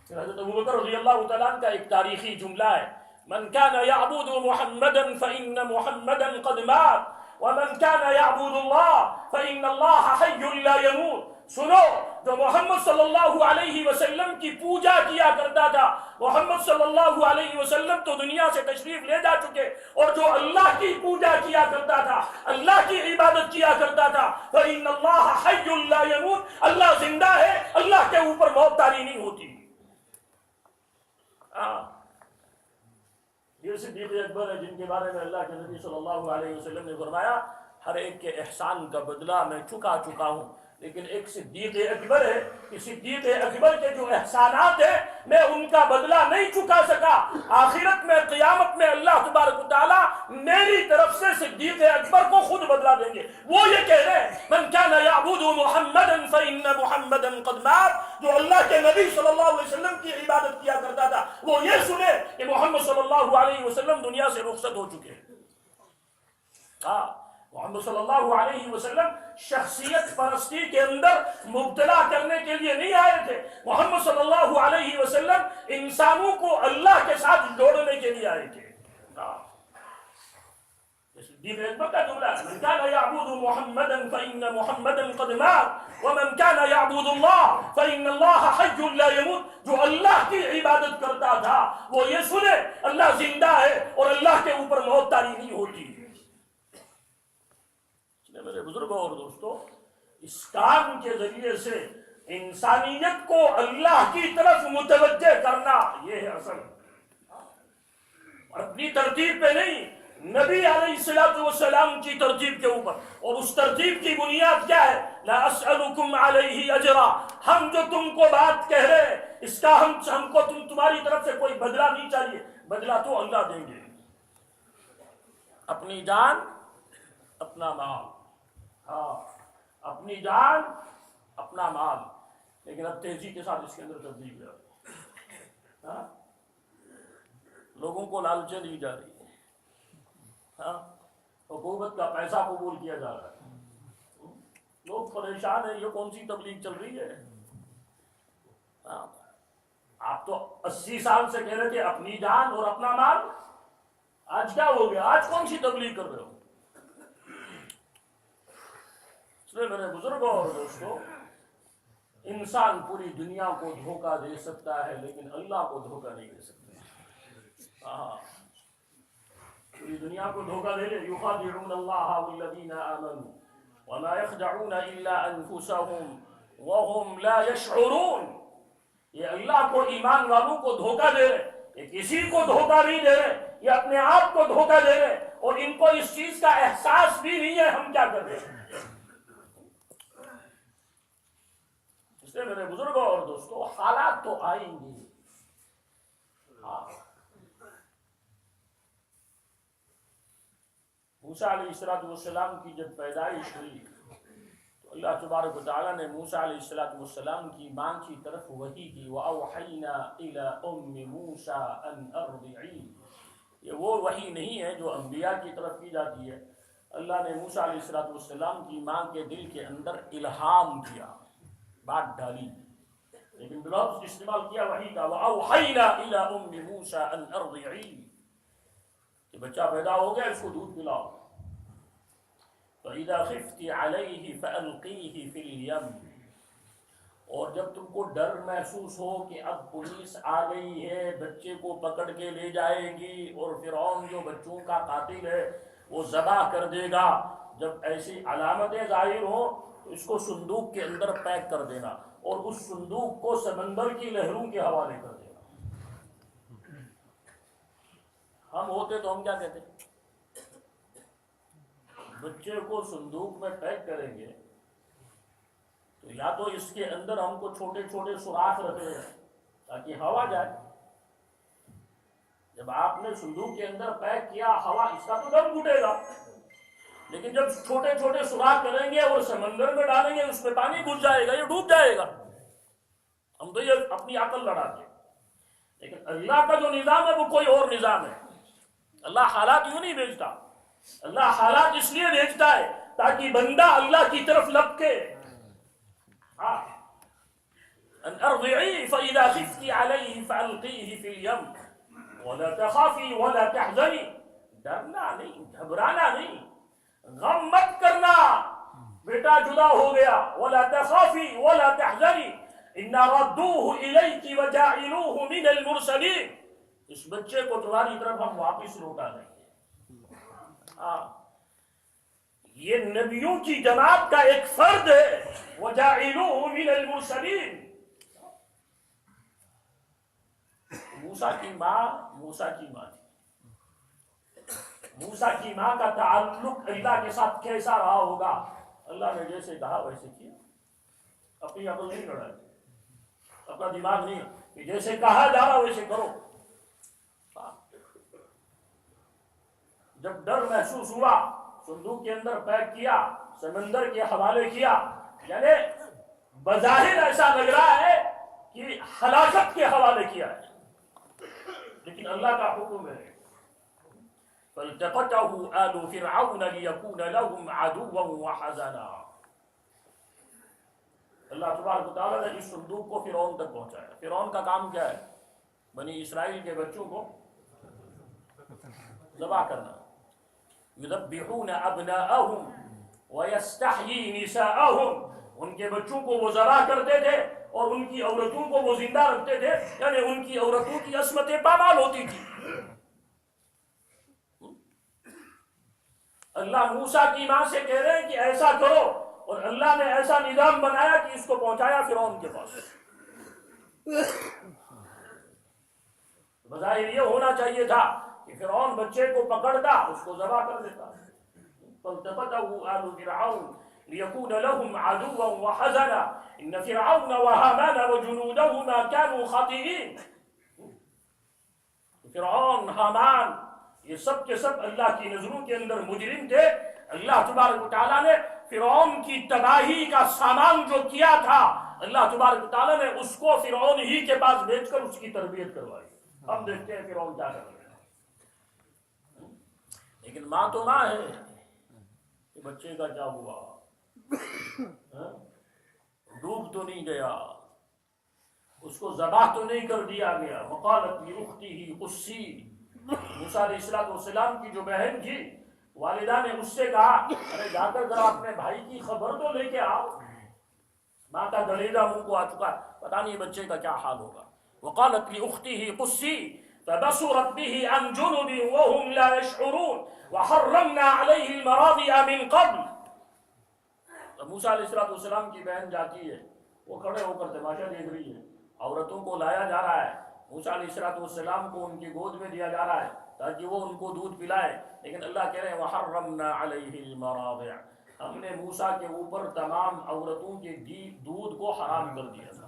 حضرت ابوبکر رضی اللہ تعالیٰ کا ایک تاریخی جملہ ہے: من كان يعبد محمدا فإن محمدا قد مات ومن كان يعبد الله فإن الله حي لا يموت. سنو، جو محمد صلی اللہ علیہ وسلم کی پوجا کیا کرتا تھا، محمد صلی اللہ علیہ وسلم تو دنیا سے تشریف لے جا چکے، اور جو اللہ کی پوجا کیا کرتا تھا، اللہ کی عبادت کیا کرتا تھا، فإن الله حي لا يموت، اللہ زندہ ہے، اللہ کے اوپر موت طاری نہیں ہوتی. یہ صدیق اکبر ہے جن کے بارے میں اللہ کے نبی صلی اللہ علیہ وسلم نے فرمایا ہر ایک کے احسان کا بدلہ میں چکا چکا ہوں. لیکن ایک صدیق اکبر ہے کہ صدیق اکبر کے جو احسانات ہیں میں ان کا بدلہ نہیں چکا سکا. آخرت میں، قیامت میں اللہ تبارک و تعالیٰ میری طرف سے صدیق اکبر کو خود بدلہ دیں گے. وہ یہ کہہ رہے ہیں من كان يعبد محمدا فإن محمدا قد مات. جو اللہ کے نبی صلی اللہ علیہ وسلم کی عبادت کیا کرتا تھا وہ یہ سنے کہ محمد صلی اللہ علیہ وسلم دنیا سے رخصت ہو چکے ہیں. محمد صلی اللہ علیہ وسلم شخصیت پرستی کے اندر مبتلا کرنے کے لیے نہیں آئے تھے. محمد صلی اللہ علیہ وسلم انسانوں کو اللہ کے ساتھ جوڑنے کے لیے آئے تھے. صدیق اکبر کا جملہ ہے: من كان يعبد محمدا فإن محمدا قد مات ومن كان يعبد الله فإن الله حي لا يموت. جو اللہ کی عبادت کرتا تھا وہ یہ سنے اللہ زندہ ہے اور اللہ کے اوپر موت طاری نہیں ہوتی. میرے بزرگوں اور دوستوں، اس کام کے ذریعے سے انسانیت کو اللہ کی طرف متوجہ کرنا یہ ہے اصل. اور اپنی ترتیب پہ نہیں، نبی علیہ السلام کی ترتیب کے اوپر. اور اس ترتیب کی بنیاد کیا ہے؟ لا اسألکم علیہ اجرا. ہم جو تم کو بات کہہ رہے ہیں اس کا ہم کو تمہاری طرف سے کوئی بدلہ نہیں چاہیے، بدلہ تو اللہ دیں گے. اپنی جان اپنا مال، اپنی جان اپنا مال. لیکن اب تیزی کے ساتھ اس کے اندر تبدیل ہے. لوگوں کو لالچیں دی جا رہی ہے، حکومت کا پیسہ قبول کیا جا رہا ہے، لوگ پریشان ہیں. یہ کون سی تبلیغ چل رہی ہے؟ آپ تو 80 سال سے کہہ رہے تھے اپنی جان اور اپنا مال، آج کیا ہو گیا؟ آج کون سی تبلیغ کر رہے ہو؟ میرے بزرگوں اور دوستوں، انسان پوری دنیا کو دھوکہ دے سکتا ہے لیکن اللہ کو دھوکہ نہیں دے سکتا. پوری دنیا کو دھوکہ دے لے. یخادعون اللہ والذین آمنوا وما یخدعون الا انفسهم وهم لا یشعرون. یہ اللہ کو، ایمان والوں کو دھوکہ دے رہے، یہ کسی کو دھوکہ نہیں دے رہے، یہ اپنے آپ کو دھوکہ دے رہے اور ان کو اس چیز کا احساس بھی نہیں ہے ہم کیا کر رہے ہیں. میرے بزرگوں اور دوستوں، حالات تو آئیں گی. موسیٰ علیہ السلام کی جب پیدائش ہوئی تو اللہ تبارک و تعالیٰ نے موسیٰ علیہ السلام کی ماں کی طرف وحی کی. وَأَوْحَيْنَا إِلَىٰ أُمِّ مُوسَىٰ أَنْ أَرْضِعِيهِ. یہ وہ وحی نہیں ہے جو انبیاء کی طرف کی جاتی ہے. اللہ نے موسیٰ علیہ السلام کی ماں کے دل کے اندر الہام کیا، بات ڈالی، لیکن لفظ استعمال کیا وحی کا. وَأَوْحَيْنَا إِلَىٰ أُمِّ مُوسَىٰ أَنْ أَرْضِعِيهِ. کہ بچہ پیدا ہو گیا، اس کو دودھ پلاؤ. فَإِذَا خِفْتِ عَلَيْهِ فَأَلْقِيهِ فِي الْيَمِّ. اور جب تم کو ڈر محسوس ہو کہ اب پولیس آ گئی ہے، بچے کو پکڑ کے لے جائے گی اور فرعون جو بچوں کا قاتل ہے وہ ذبح کر دے گا، جب ایسی علامتیں ظاہر ہوں تو اس کو صندوق کے اندر پیک کر دینا اور اس صندوق کو سمندر کی لہروں کے حوالے کر دینا۔ ہم ہوتے تو ہم کیا کہتے؟ بچے کو صندوق میں پیک کریں گے تو یا تو اس کے اندر ہم کو چھوٹے چھوٹے سوراخ رکھے ہیں تاکہ ہوا جائے۔ جب آپ نے صندوق کے اندر پیک کیا ہوا، اس کا تو دم گھٹے گا، لیکن جب چھوٹے چھوٹے سوراخ کریں گے اور سمندر میں ڈالیں گے اس میں پانی گھس جائے گا، یہ ڈوب جائے گا۔ ہم تو یہ اپنی عقل لڑاتے ہیں، لیکن اللہ کا جو نظام ہے وہ کوئی اور نظام ہے۔ اللہ حالات یوں نہیں بھیجتا، اللہ حالات اس لیے بھیجتا ہے تاکہ بندہ اللہ کی طرف لپکے۔ ان ارضعی فاذا خفت علیہ فالقیہ فی الیم ولا تخافی ولا تحزنی، ڈرنا نہیں، گھبرانا نہیں، غم مت کرنا بیٹا جدا ہو گیا، ولا تخافی ولا تحزنی انا ردوہ الیک وجاعلوہ من المرسلین، اس بچے کو تمہاری طرف ہم واپس لوٹا دیں گے۔ یہ نبیوں کی جماعت کا ایک فرد ہے، وجاعلوہ من المرسلین۔ موسیٰ کی ماں کی ماں کا تعلق اللہ کے ساتھ کیسا رہا ہوگا؟ اللہ نے جیسے کہا ویسے کیا، اپنی عقل نہیں لڑائی، اپنا دماغ نہیں کہ جیسے کہا جا رہا ویسے کرو۔ جب ڈر محسوس ہوا صندوق کے اندر پیک کیا، سمندر کے حوالے کیا، یعنی بظاہر ایسا لگ رہا ہے کہ ہلاکت کے حوالے کیا ہے، لیکن اللہ کا حکم ہے فَالْتَقَطَهُ آلُ فِرْعَوْنَ لِيَكُونَ لَهُمْ عَدُوًّا وَحَزَنًا۔ اللہ تبارک و تعالیٰ نے اس صندوق کو فرعون تک پہنچایا۔ فرعون کا کام کیا ہے؟ بنی اسرائیل کے بچوں کو ذبح کرنا۔ يُذَبِّحُونَ أَبْنَاءَهُمْ وَيَسْتَحْيِي نِسَاءَهُمْ، ان کے بچوں کو وہ ذبح کرتے تھے اور ان کی عورتوں کو وہ زندہ رکھتے تھے، یعنی ان کی عورتوں کی عصمت پامال ہوتی تھی۔ اللہ موسیٰ کی ماں سے کہہ رہے ہیں کہ ایسا کرو، اور اللہ نے ایسا نظام بنایا کہ اس کو پہنچایا فرعون کے پاس۔ بظاہر یہ ہونا چاہیے تھا کہ فرعون بچے کو پکڑتا، اس کو ذبح کر دیتا۔ فَالْتَقَطَهُ آلُ فِرْعَوْنَ لِيَكُونَ لَهُمْ عَدُوًّا وَحَزَنًا إِنَّ فِرْعَوْنَ وَهَامَانَ وَجُنُودَهُمَا كَانُوا خَاطِئِينَ۔ فرعون، حامان، یہ سب کے سب اللہ کی نظروں کے اندر مجرم تھے۔ اللہ تبارک و تعالیٰ نے فرعون کی تباہی کا سامان جو کیا تھا، اللہ تبارک و تعالیٰ نے اس کو فرعون ہی کے پاس بھیج کر اس کی تربیت کروائی۔ ہم دیکھتے ہیں فرعون کیا کر رہے ہیں، لیکن ماں تو ماں ہے کہ بچے کا کیا ہوا، ڈوب تو نہیں گیا، اس کو ذبح تو نہیں کر دیا گیا۔ وقالت لأختہ قصی، موسیٰ علیہ السلام کی جو بہن تھی، والدہ نے اس سے کہا ارے جا کر ذرا اپنے بھائی کی خبر تو لے کے آؤ۔ ماں کا گلیجہ منہ کو آ چکا ہے، پتہ نہیں بچے کا کیا حال ہوگا۔ وقالت لأختہ قصی فبصرت به عن جنب وهم لا يشعرون وحرمنا عليه المراضع من قبل۔ تو موسیٰ علیہ السلام کی بہن جاتی ہے، وہ کھڑے ہو کر تماشا دیکھ رہی ہے، عورتوں کو لایا جا رہا ہے، موسیٰ علیہ السلام کو ان کی گود میں دیا جا رہا ہے تاکہ وہ ان کو دودھ پلائے، لیکن اللہ کہہ رہے ہیں وَحَرَّمْنَا عَلَيْهِ الْمَرَاضِعَ، ہم نے موسیٰ کے اوپر تمام عورتوں کے دودھ کو حرام کر دیا تھا۔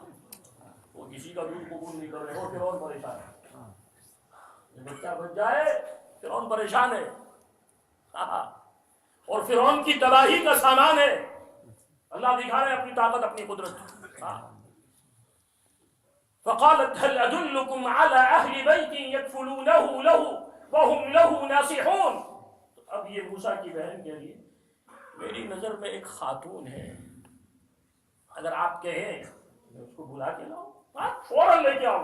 وہ کسی کا دودھ قبول نہیں کر رہے، وہ فرعون پریشان ہے، بچہ بچ جائے فرعون پریشان ہے، اور فرعون کی تباہی کا سامان ہے۔ اللہ دکھا رہے ہیں اپنی طاقت، اپنی قدرت۔ فقالت هل ادلكم على اهل بيت يكفلونه له وهم له ناصحون۔ اب یہ موسیٰ کی بہن کے لیے میری نظر میں ایک خاتون ہے، اگر آپ کہیں میں اس کو بلا کے لاؤں، فوراً لے کے آؤ۔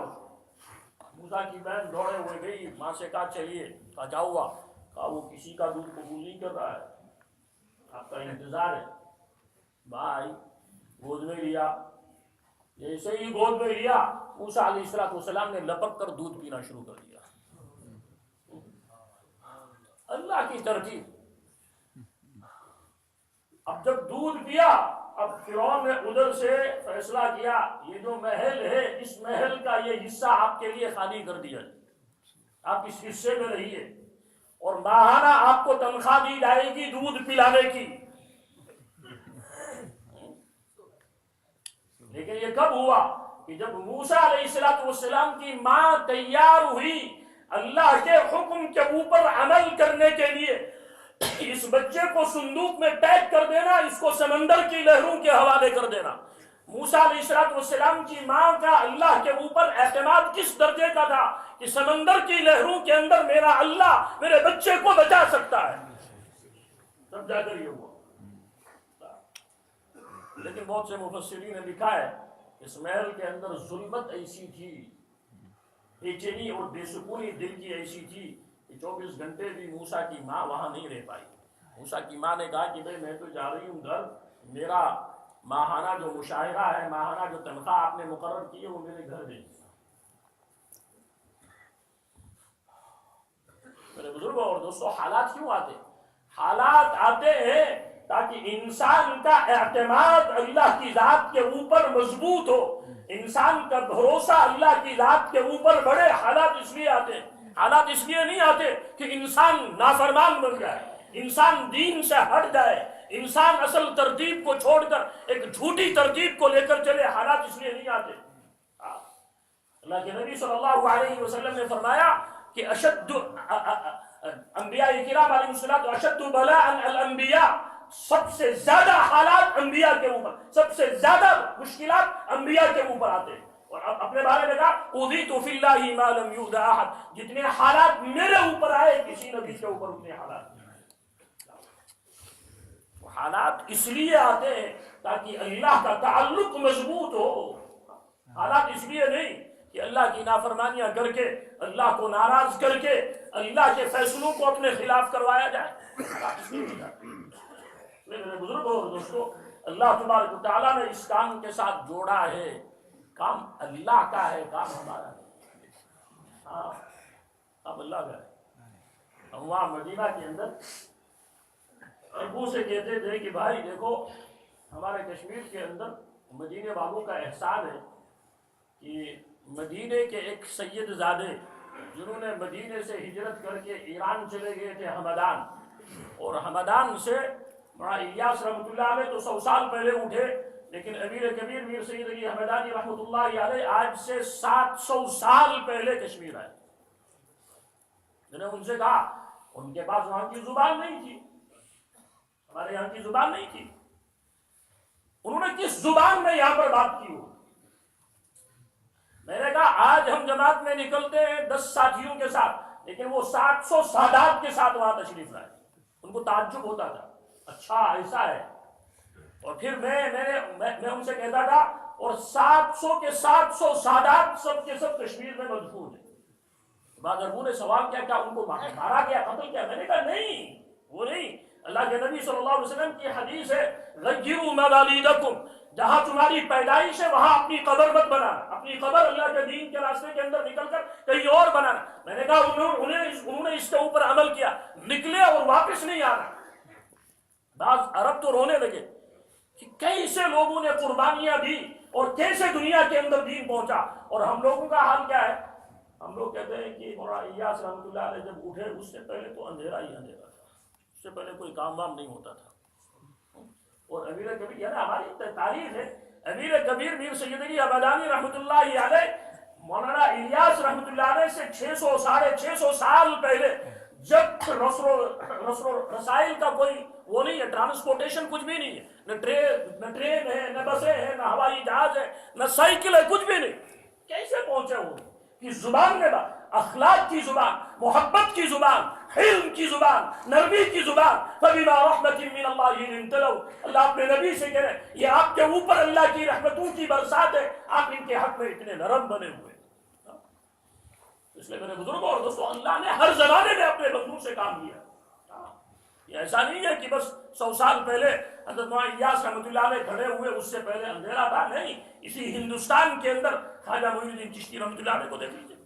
موسیٰ کی بہن دوڑے ہوئے گئی، ماں سے کہا چلیے، کہا کیا ہوا؟ کہا وہ کسی کا دودھ قبول نہیں کر رہا ہے، آپ کا انتظار ہے۔ بھائی گود میں لیا، جیسے ہی گود میں لیا موسیٰ علیہ السلام نے لپک کر دودھ پینا شروع کر دیا۔ اللہ کی ترتیب۔ اب جب دودھ پیا، اب فرعون نے ادھر سے فیصلہ کیا یہ جو محل ہے اس محل کا یہ حصہ آپ کے لیے خالی کر دیا جائے، آپ اس حصے میں رہیے اور ماہانہ آپ کو تنخواہ دی جائے گی دودھ پلانے کی۔ لیکن یہ کب ہوا کہ جب موسیٰ علیہ السلام کی ماں تیار ہوئی اللہ کے حکم کے اوپر عمل کرنے کے لیے، اس بچے کو صندوق میں پیک کر دینا، اس کو سمندر کی لہروں کے حوالے کر دینا۔ موسیٰ علیہ السلام کی ماں کا اللہ کے اوپر اعتماد کس درجے کا تھا کہ سمندر کی لہروں کے اندر میرا اللہ میرے بچے کو بچا سکتا ہے، تب جا کر یہ ہوا۔ لیکن بہت سے مفسرین نے لکھا ہے اس محل کے اندر ظلمت ایسی تھی، بے چینی اور بے سکونی دل کی ایسی تھی کہ 24 گھنٹے بھی موسیٰ کی ماں وہاں نہیں رہ پائی۔ موسیٰ کی ماں نے کہا کہ بھئی میں تو جا رہی ہوں گھر، میرا ماہانہ جو مشاہرہ ہے، ماہانہ جو تنخواہ آپ نے مقرر کی ہے وہ میرے گھر دے۔ میرے بزرگوں اور دوستو، حالات کیوں آتے؟ حالات آتے ہیں تاکہ انسان کا اعتماد اللہ کی ذات کے اوپر مضبوط ہو، انسان کا بھروسہ اللہ کی ذات کے اوپر بڑے۔ حالات اس لیے آتے ہیں، حالات اس لیے نہیں آتے کہ انسان نافرمان بن جائے، انسان دین سے ہٹ جائے، انسان اصل ترتیب کو چھوڑ کر ایک جھوٹی ترتیب کو لے کر چلے۔ حالات اس لیے نہیں آتے۔ اللہ کے نبی صلی اللہ علیہ وسلم نے فرمایا کہ اشد انبیاء کرام علیہ الصلوۃ اشد بلاء الانبیاء، سب سے زیادہ حالات انبیاء کے اوپر، سب سے زیادہ مشکلات انبیاء کے اوپر آتے ہیں۔ اور اپنے بارے میں کہا اوذیت فی اللہ ما لم یؤذ احد، جتنے حالات میرے اوپر آئے کسی نبی کے اوپر اتنے حالات نہیں آئے۔ حالات اس لیے آتے ہیں تاکہ اللہ کا تعلق مضبوط ہو۔ حالات اس لیے نہیں کہ اللہ کی نافرمانیاں کر کے، اللہ کو ناراض کر کے اللہ کے فیصلوں کو اپنے خلاف کروایا جائے۔ حالات اس لیے نہیں آتے۔ میرے بزرگوں اور دوستو، اللہ تبارک و تعالیٰ نے اس کام کے ساتھ جوڑا ہے، کام اللہ کا ہے، کام ہمارا ہے۔ ہاں، کام اللہ کا ہے۔ ہم وہاں مدینہ کے اندر ابو سے کہتے تھے کہ بھائی دیکھو، ہمارے کشمیر کے اندر مدینے والوں کا احسان ہے کہ مدینے کے ایک سید زادے جنہوں نے مدینے سے ہجرت کر کے ایران چلے گئے تھے ہمدان، اور ہمدان سے مولانا الیاس رحمۃ اللہ علیہ تو 100 سال پہلے اٹھے، لیکن امیر کبیر میر سید علی حمدانی رحمۃ اللہ علیہ آج سے 700 سال پہلے کشمیر آئے۔ میں نے ان سے کہا، ان کے پاس وہاں کی زبان نہیں تھی، ہمارے یہاں کی زبان نہیں تھی، انہوں نے کس زبان میں یہاں پر بات کی ہو؟ میں نے کہا آج ہم جماعت میں نکلتے ہیں 10 ساتھیوں کے ساتھ، لیکن وہ 700 سادات کے ساتھ وہاں تشریف لائے۔ ان کو تعجب ہوتا تھا، اچھا ایسا ہے۔ اور پھر میں ان سے کہتا تھا، اور 700 کے 700 سادات سب کے سب کشمیر میں مدفون ہیں۔ بعض اربوں نے سوال کیا ان کو مارا گیا، قتل کیا؟ میں نے کہا نہیں، وہ نہیں۔ اللہ کے نبی صلی اللہ علیہ وسلم کی حدیث ہے غیروا موالیدکم، جہاں تمہاری پیدائش ہے وہاں اپنی قبر مت بنانا، اپنی قبر اللہ کے دین کے راستے کے اندر نکل کر کہیں اور بنانا۔ میں نے کہا انہوں نے اس کے اوپر عمل کیا، نکلے اور واپس نہیں آنا۔ بعض عرب تو رونے لگے کہ کیسے لوگوں نے قربانیاں دی اور کیسے دنیا کے اندر دین پہنچا، اور ہم لوگوں کا حال کیا ہے؟ ہم لوگ کہتے ہیں کہ مولانا الیاس رحمۃ اللہ علیہ جب اٹھے اس سے پہلے تو اندھیرا ہی اندھیرا تھا، اس سے پہلے کوئی کام وام نہیں ہوتا تھا۔ اور امیر کبیر، یعنی ہماری تاریخ ہے، امیر کبیر میر سید علی حمدانی رحمۃ اللہ علیہ مولانا الیاس رحمۃ اللہ علیہ سے 600 ساڑھے 600 سال پہلے، جب رسائل کا کوئی وہ نہیں ہے، ٹرانسپورٹیشن کچھ بھی نہیں ہے، نہ ٹرین ہے، نہ بسیں ہیں، نہ ہوائی جہاز ہے، نہ سائیکل ہے، کچھ بھی نہیں، کیسے پہنچے وہ؟ کہ زبان میں بات، اخلاق کی زبان، محبت کی زبان، حلم کی زبان، نرمی کی زبان۔ فَبِمَا رَحْمَةٍ مِّنَ اللَّهِ لِنْتَ لَهُ، اللہ اپنے نبی سے کہہ رہے یہ آپ کے اوپر اللہ کی رحمتوں کی برسات ہے، آپ ان کے حق میں اتنے نرم بنے ہوئے۔ اس لیے میرے بزرگوں اور دوستوں، اللہ نے ہر زمانے میں اپنے بندوں سے کام لیا۔ یہ ایسا نہیں ہے کہ بس 100 سال پہلے حضرت مولانا الیاس رحمۃ اللہ علیہ کھڑے ہوئے اس سے پہلے اندھیرا تھا، نہیں۔ اسی ہندوستان کے اندر خواجہ معین الدین چشتی رحمۃ اللہ علیہ کو دیکھ لیجیے،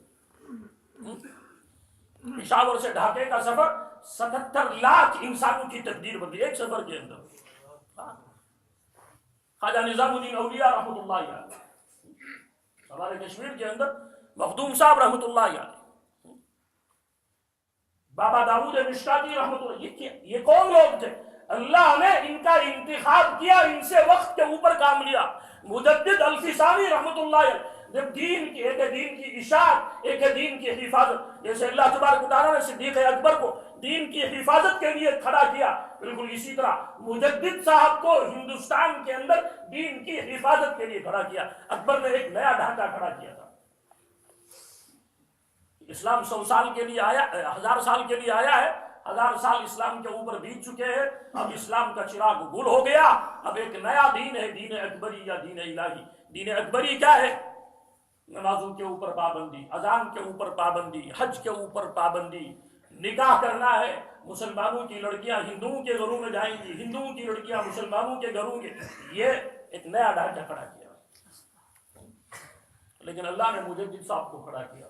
پشاور سے ڈھاکے کا سفر 77 لاکھ انسانوں کی تقدیر بدلی ایک سفر کے اندر۔ خواجہ نظام الدین اولیاء رحمۃ اللہ علیہ، ہمارے کشمیر کے اندر مخدوم صاحب رحمۃ اللہ علیہ، بابا داؤد مشکاتی رحمۃ اللہ، یہ کون لوگ تھے؟ اللہ نے ان کا انتخاب کیا، ان سے وقت کے اوپر کام لیا۔ مجدد الفسانی رحمۃ اللہ علیہ، جب دین کی ایک ہے دین کی اشاعت، ایک ہے دین کی حفاظت، جیسے اللہ تبارک و تعالیٰ نے صدیق اکبر کو دین کی حفاظت کے لیے کھڑا کیا، بالکل اسی طرح مجدد صاحب کو ہندوستان کے اندر دین کی حفاظت کے لیے کھڑا کیا۔ اکبر نے ایک نیا ڈھانچہ کھڑا کیا تھا۔ اسلام 100 سال کے لیے آیا، 1000 سال کے لیے آیا ہے، 1000 سال اسلام کے اوپر بیت چکے ہیں، اب اسلام کا چراغ گل ہو گیا، اب ایک نیا دین ہے، دین اکبری یا دین الہی۔ دین اکبری کیا ہے؟ نمازوں کے اوپر پابندی، اذان کے اوپر پابندی، حج کے اوپر پابندی، نکاح کرنا ہے، مسلمانوں کی لڑکیاں ہندوؤں کے گھروں میں جائیں گی، ہندوؤں کی لڑکیاں مسلمانوں کے گھروں میں، یہ ایک نیا ڈھانچہ کھڑا کیا۔ لیکن اللہ نے مجدد صاحب کو کھڑا کیا۔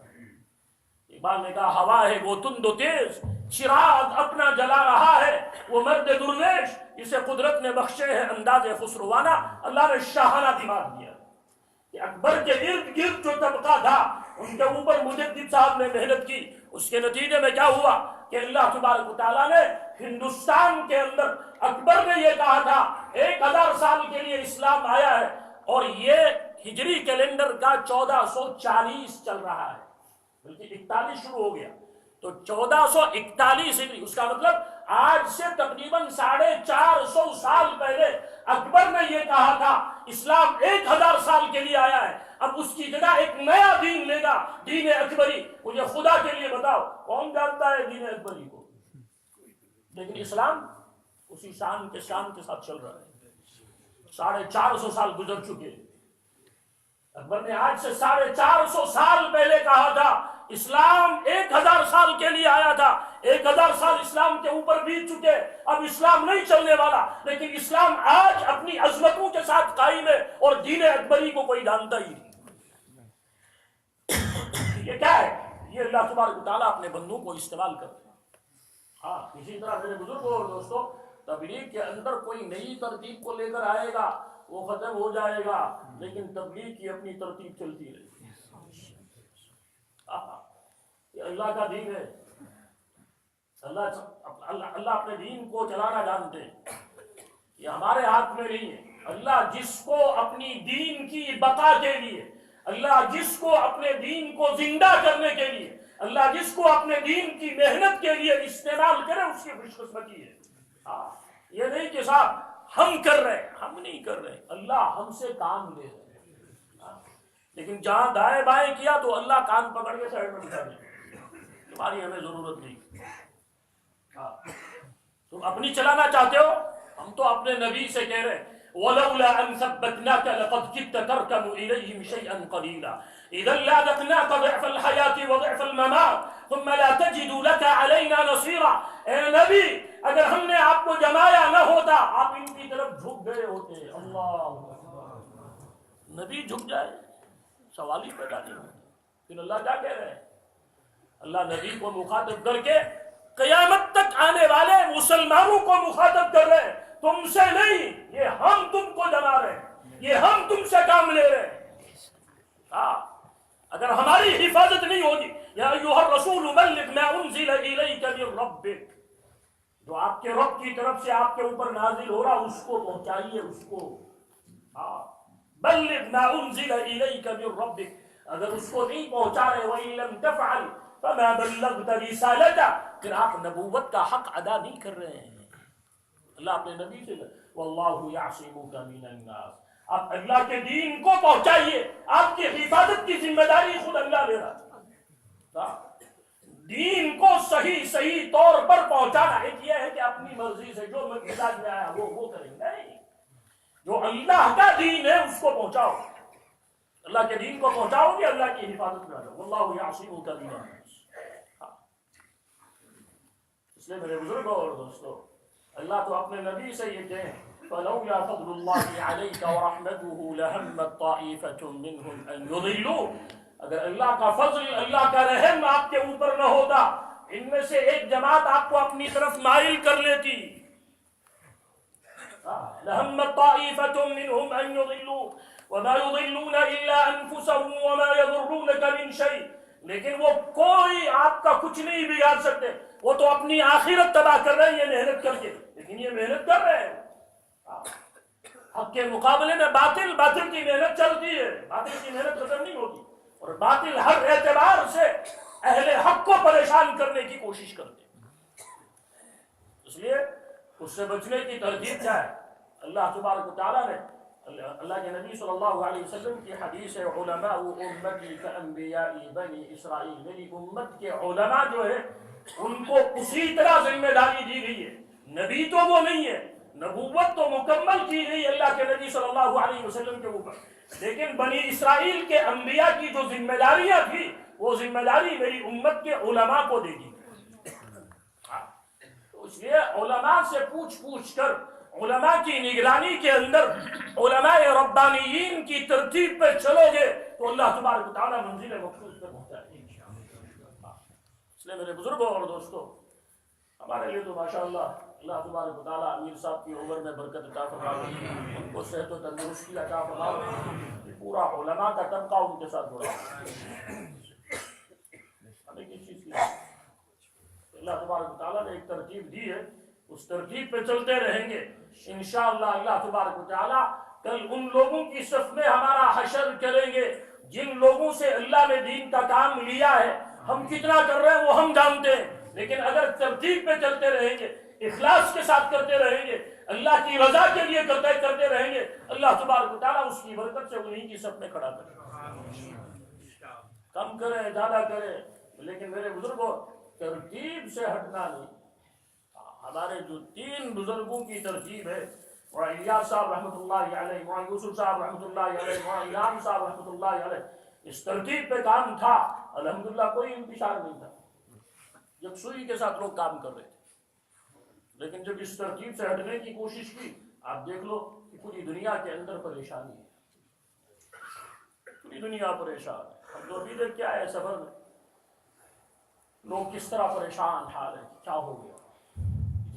اقبال نے کہا ہوا ہے وہ تند و تیز، چراغ اپنا جلا رہا ہے، وہ مرد درویش اسے قدرت نے بخشے ہے انداز خسروانہ۔ اللہ نے شاہانہ دماغ دیا کہ اکبر کے ارد گرد جو طبقہ تھا ان کے اوپر مجدد صاحب نے محنت کی، اس کے نتیجے میں کیا ہوا کہ اللہ تبارک و تعالیٰ نے ہندوستان کے اندر، اکبر نے یہ کہا تھا 1000 سال کے لیے اسلام آیا ہے اور یہ ہجری کیلنڈر کا 1440 چل رہا ہے، بلکہ 41 شروع ہو گیا، تو 1441 ہجری، اس کا مطلب آج سے تقریباً 450 سال پہلے اکبر نے یہ کہا تھا اسلام 1000 سال کے لیے آیا ہے، اب اس کی جگہ ایک نیا دین لے گا، دین اکبری۔ مجھے خدا کے لیے بتاؤ کون جانتا ہے دین اکبری کو؟ لیکن اسلام اسی شان کے ساتھ چل رہا ہے۔ 450 سال گزر چکے، اکبر نے آج سے 450 سال پہلے کہا تھا اسلام 1000 سال کے لیے آیا تھا، 1000 سال اسلام کے اوپر بیت چکے، اب اسلام نہیں چلنے والا، لیکن اسلام آج اپنی عظمتوں کے ساتھ قائم ہے اور دین اکبری کو کوئی جانتا ہی نہیں۔ یہ کیا ہے؟ یہ اللہ تبارک و تعالیٰ اپنے بندوں کو استعمال کرتے ہیں۔ ہاں، اسی طرح میرے بزرگوں اور دوستوں، تبلیغ کے اندر کوئی نئی ترتیب کو لے کر آئے گا وہ ختم ہو جائے گا، لیکن تبلیغ کی اپنی ترتیب چلتی رہے گی۔ یہ اللہ کا دین ہے، اللہ اپنے دین کو چلانا جانتے ہیں، یہ ہمارے ہاتھ میں نہیں ہے۔ اللہ جس کو اپنی دین کی بقا کے لیے، اللہ جس کو اپنے دین کو زندہ کرنے کے لیے، اللہ جس کو اپنے دین کی محنت کے لیے استعمال کرے، اس کی خوش قسمتی ہے۔ یہ نہیں کہ صاحب ہم کر رہے، ہم نہیں کر رہے، اللہ ہم سے کام لے رہے ہیں۔ لیکن جہاں دائیں بائیں کیا تو اللہ کان پکڑ کے سائڈ میں بٹھا دے، تمہاری ہمیں ضرورت نہیں۔ تم اپنی چلانا چاہتے ہو، ہم تو اپنے نبی سے کہہ رہے ہیں وَلَوْلَا أَن ثَبَّتْنَاكَ لَقَدْ كِدتَّ تَرْكَنُ إِلَيْهِمْ شَيْئًا قَلِيلًا إِذًا لَّأَذَقْنَاكَ ضِعْفَ الْحَيَاةِ وَضِعْفَ الْمَمَاتِ ثُمَّ لَا تَجِدُ لَكَ عَلَيْنَا نَصِيرًا۔ اے نبی، اگر ہم نے آپ کو جمایا نہ ہوتا آپ ان کی طرف جھک گئے ہوتے۔ اللہ، نبی جھک جائے سوال ہی پیدا نہیں ہوتا۔ پھر اللہ کیا کہہ رہے ہیں؟ اللہ نبی کو مخاطب کر کے قیامت تک آنے والے مسلمانوں کو مخاطب کر رہے ہیں، تم سے نہیں، یہ ہم تم کو جما رہے ہیں، یہ ہم تم سے کام لے رہے ہیں۔ اگر ہماری حفاظت نہیں ہوگی، یا ایھا الرسول بلغ ما انزل الیک من ربک، جو آپ کے رب کی طرف سے آپ کے اوپر نازل ہو رہا اس کو پہنچائیے، اس کو بلغ ما انزل الیک من ربک، اگر اس کو نہیں پہنچا رہے وَإِن لَمْ تَفْعَلْ فَمَا بَلَّغْتَ رِسَالَتَهُ، پھر آپ نبوت کا حق ادا نہیں کر رہے ہیں۔ اللہ اپنے نبی سے وَاللَّهُ يَعْصِمُكَ مِنَ النَّاسِ، آپ اللہ کے دین کو پہنچائیے، آپ کی حفاظت کی ذمہ داری خود اللہ لے رہا ہے۔ دین کو صحیح طور پر پہنچانا، ایک یہ ہے کہ اپنی مرضی سے جو مزاج میں آیا وہ کریں گے، نہیں، جو اللہ کا دین ہے اس کو پہنچاؤ، اللہ کے دین کو پہنچاؤ گے، اللہ کی حفاظت میں آ جاؤ۔ وَاللَّهُ يَعْصِمُكَ مِنَ النَّاسِ۔ اس لیے میرے بزرگوں اور دوستوں، اللہ تو اپنے نبی سے یہ کہیں فَلَوْلَا فَضْلُ اللَّهِ عَلَيْكَ وَرَحْمَتُهُ لَهَمَّتْ طَائِفَةٌ مِّنْهُمْ أَن يُضِلُّوكَ، اگر اللہ کا فضل، اللہ کا رحم آپ کے اوپر نہ ہوتا، ان میں سے ایک جماعت آپ کو اپنی طرف مائل کر لیتی۔ لَهَمَّتْ طَائِفَةٌ مِّنْهُمْ أَن يُضِلُّوكَ وَمَا يُضِلُّونَ إِلَّا أَنفُسَهُمْ وَمَا يَضُرُّونَكَ مِن شَيْءٍ. لیکن وہ کوئی آپ کا کچھ نہیں بگاڑ سکتے. وہ تو اپنی آخرت تباہ کر رہے ہیں یہ محنت کر کے، لیکن یہ محنت کر رہے ہیں حق کے مقابلے میں. باطل کی محنت چلتی ہے، باطل کی محنت ختم نہیں ہوتی، اور باطل ہر اعتبار سے اہل حق کو پریشان کرنے کی کوشش کرتے ہیں. اس لیے اس سے بچنے کی ترغیب کیا ہے؟ اللہ تبارک و تعالیٰ نے، اللہ کے نبی صلی اللہ علیہ وسلم کی حدیث ہے، علماء امتی کانبیاء بنی اسرائیل. میری امت کے علماء جو ہے ان کو اسی طرح ذمہ داری دی گئی ہے. نبی تو وہ نہیں ہے، نبوت تو مکمل کی گئی اللہ کے نبی صلی اللہ علیہ وسلم کے اوپر، لیکن بنی اسرائیل کے انبیاء کی جو ذمہ داریاں تھی وہ ذمہ داری میری امت کے علماء کو دے دی. اس لیے علماء سے پوچھ کر، علماء کی نگرانی کے اندر علماء ربانیین کی ترتیب پہ چلو گے تو اللہ تبارک و تعالیٰ منزل مقصود پہ پہنچائے گا. اس لیے میرے بزرگوں اور دوستوں، ہمارے لیے تو ماشاءاللہ اللہ تبارک و تعالیٰ امیر صاحب کی عمر میں برکت عطا فرمائے، ان کو صحت و تندرستی عطا فرمائے. پورا علماء کا طبقہ ان کے ساتھ جڑا ہمیں کس چیز کی اللہ تبارک و تعالیٰ نے ایک ترتیب دی ہے، اس ترتیب پہ چلتے رہیں گے انشاءاللہ. اللہ تبارک و تعالیٰ کل ان لوگوں کی صف میں ہمارا حشر کریں گے جن لوگوں سے اللہ نے دین کا کام لیا ہے. ہم کتنا کر رہے ہیں وہ ہم جانتے ہیں، لیکن اگر ترتیب پہ چلتے رہیں گے، اخلاص کے ساتھ کرتے رہیں گے، اللہ کی رضا کے لیے کرتے رہیں گے، اللہ تبارک و تعالیٰ اس کی برکت سے انہیں کی صف میں کھڑا کرے. کم کریں زیادہ کریں، لیکن میرے بزرگوں ترتیب سے ہٹنا نہیں. ہمارے جو 3 بزرگوں کی ترتیب ہے، مولانا الیاس صاحب رحمۃ اللہ علیہ، مولانا یوسف صاحب رحمۃ اللہ علیہ، مولانا انعام صاحب رحمۃ اللہ علیہ، اس ترتیب پہ کام تھا. الحمدللہ کوئی انتشار نہیں تھا، یکسوئی کے ساتھ لوگ کام کر رہے تھے. لیکن جب اس ترتیب سے ہٹنے کی کوشش کی، آپ دیکھ لو کہ پوری دنیا کے اندر پریشانی ہے، پوری دنیا پریشان ہے. ہم تو ابھی تک کیا ہے سفر میں لوگ کس طرح پریشان حال ہے، کیا ہو گیا.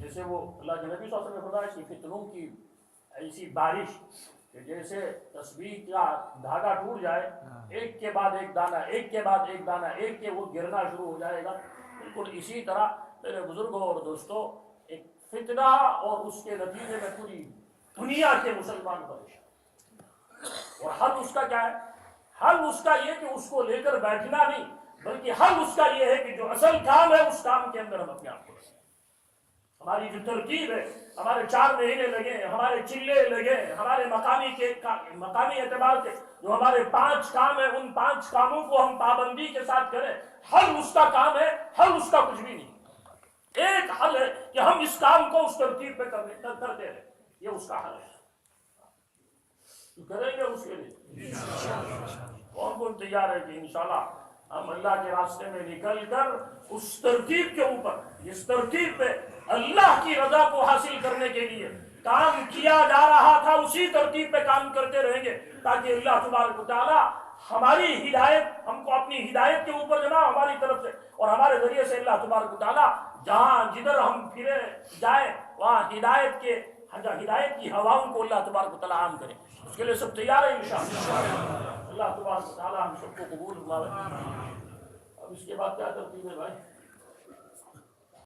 جیسے وہ اللہ کے نبی صلی اللہ علیہ وسلم نے فرمایا کہ فتنوں کی ایسی بارش کہ جیسے تسبیح کا دھاگا ٹوٹ جائے، ایک کے بعد ایک دانہ، ایک کے بعد ایک دانہ، ایک کے وہ گرنا شروع ہو جائے گا. بالکل اسی طرح میرے بزرگوں اور دوستوں ایک فتنہ اور اس کے نتیجے میں پوری دنیا کے مسلمان پریشان. اور حل اس کا کیا ہے؟ حل اس کا یہ کہ اس کو لے کر بیٹھنا نہیں، بلکہ حل اس کا یہ ہے کہ جو اصل کام ہے اس کام کے اندر ہم اپنے آپ کو رکھیں. ہماری جو ترکیب ہے، ہمارے 4 مہینے لگے، ہمارے چلے لگے، ہمارے مقامی اعتبار سے جو ہمارے 5 کام ہیں، ان 5 کاموں کو ہم پابندی کے ساتھ کریں. حل اس کا کام ہے، حل اس کا کچھ بھی نہیں. ایک حل ہے کہ ہم اس کام کو اس ترتیب پہ کرتے رہیں، یہ اس کا حل ہے. تو کریں گے اس کے لیے کون تیار ہے کہ انشاءاللہ ہم اللہ کے راستے میں نکل کر اس ترتیب کے اوپر، جس ترتیب پہ اللہ کی رضا کو حاصل کرنے کے لیے کام کیا جا رہا تھا، اسی ترتیب پہ کام کرتے رہیں گے، تاکہ اللہ تبارک و تعالیٰ ہماری ہدایت، ہم کو اپنی ہدایت کے اوپر جمع ہماری طرف سے، اور ہمارے ذریعے سے اللہ تبارک و تعالیٰ جدھر ہم پھرے جائیں وہاں ہدایت کی ہواؤں کو اللہ تبارک و تعالیٰ عام کرے. اس کے لیے سب تیار ہیں انشاءاللہ. اللہ تبارک و تعالیٰ ہم سب کو قبول فرمائے. اب اس کے بعد کیا ترتیب ہے بھائی؟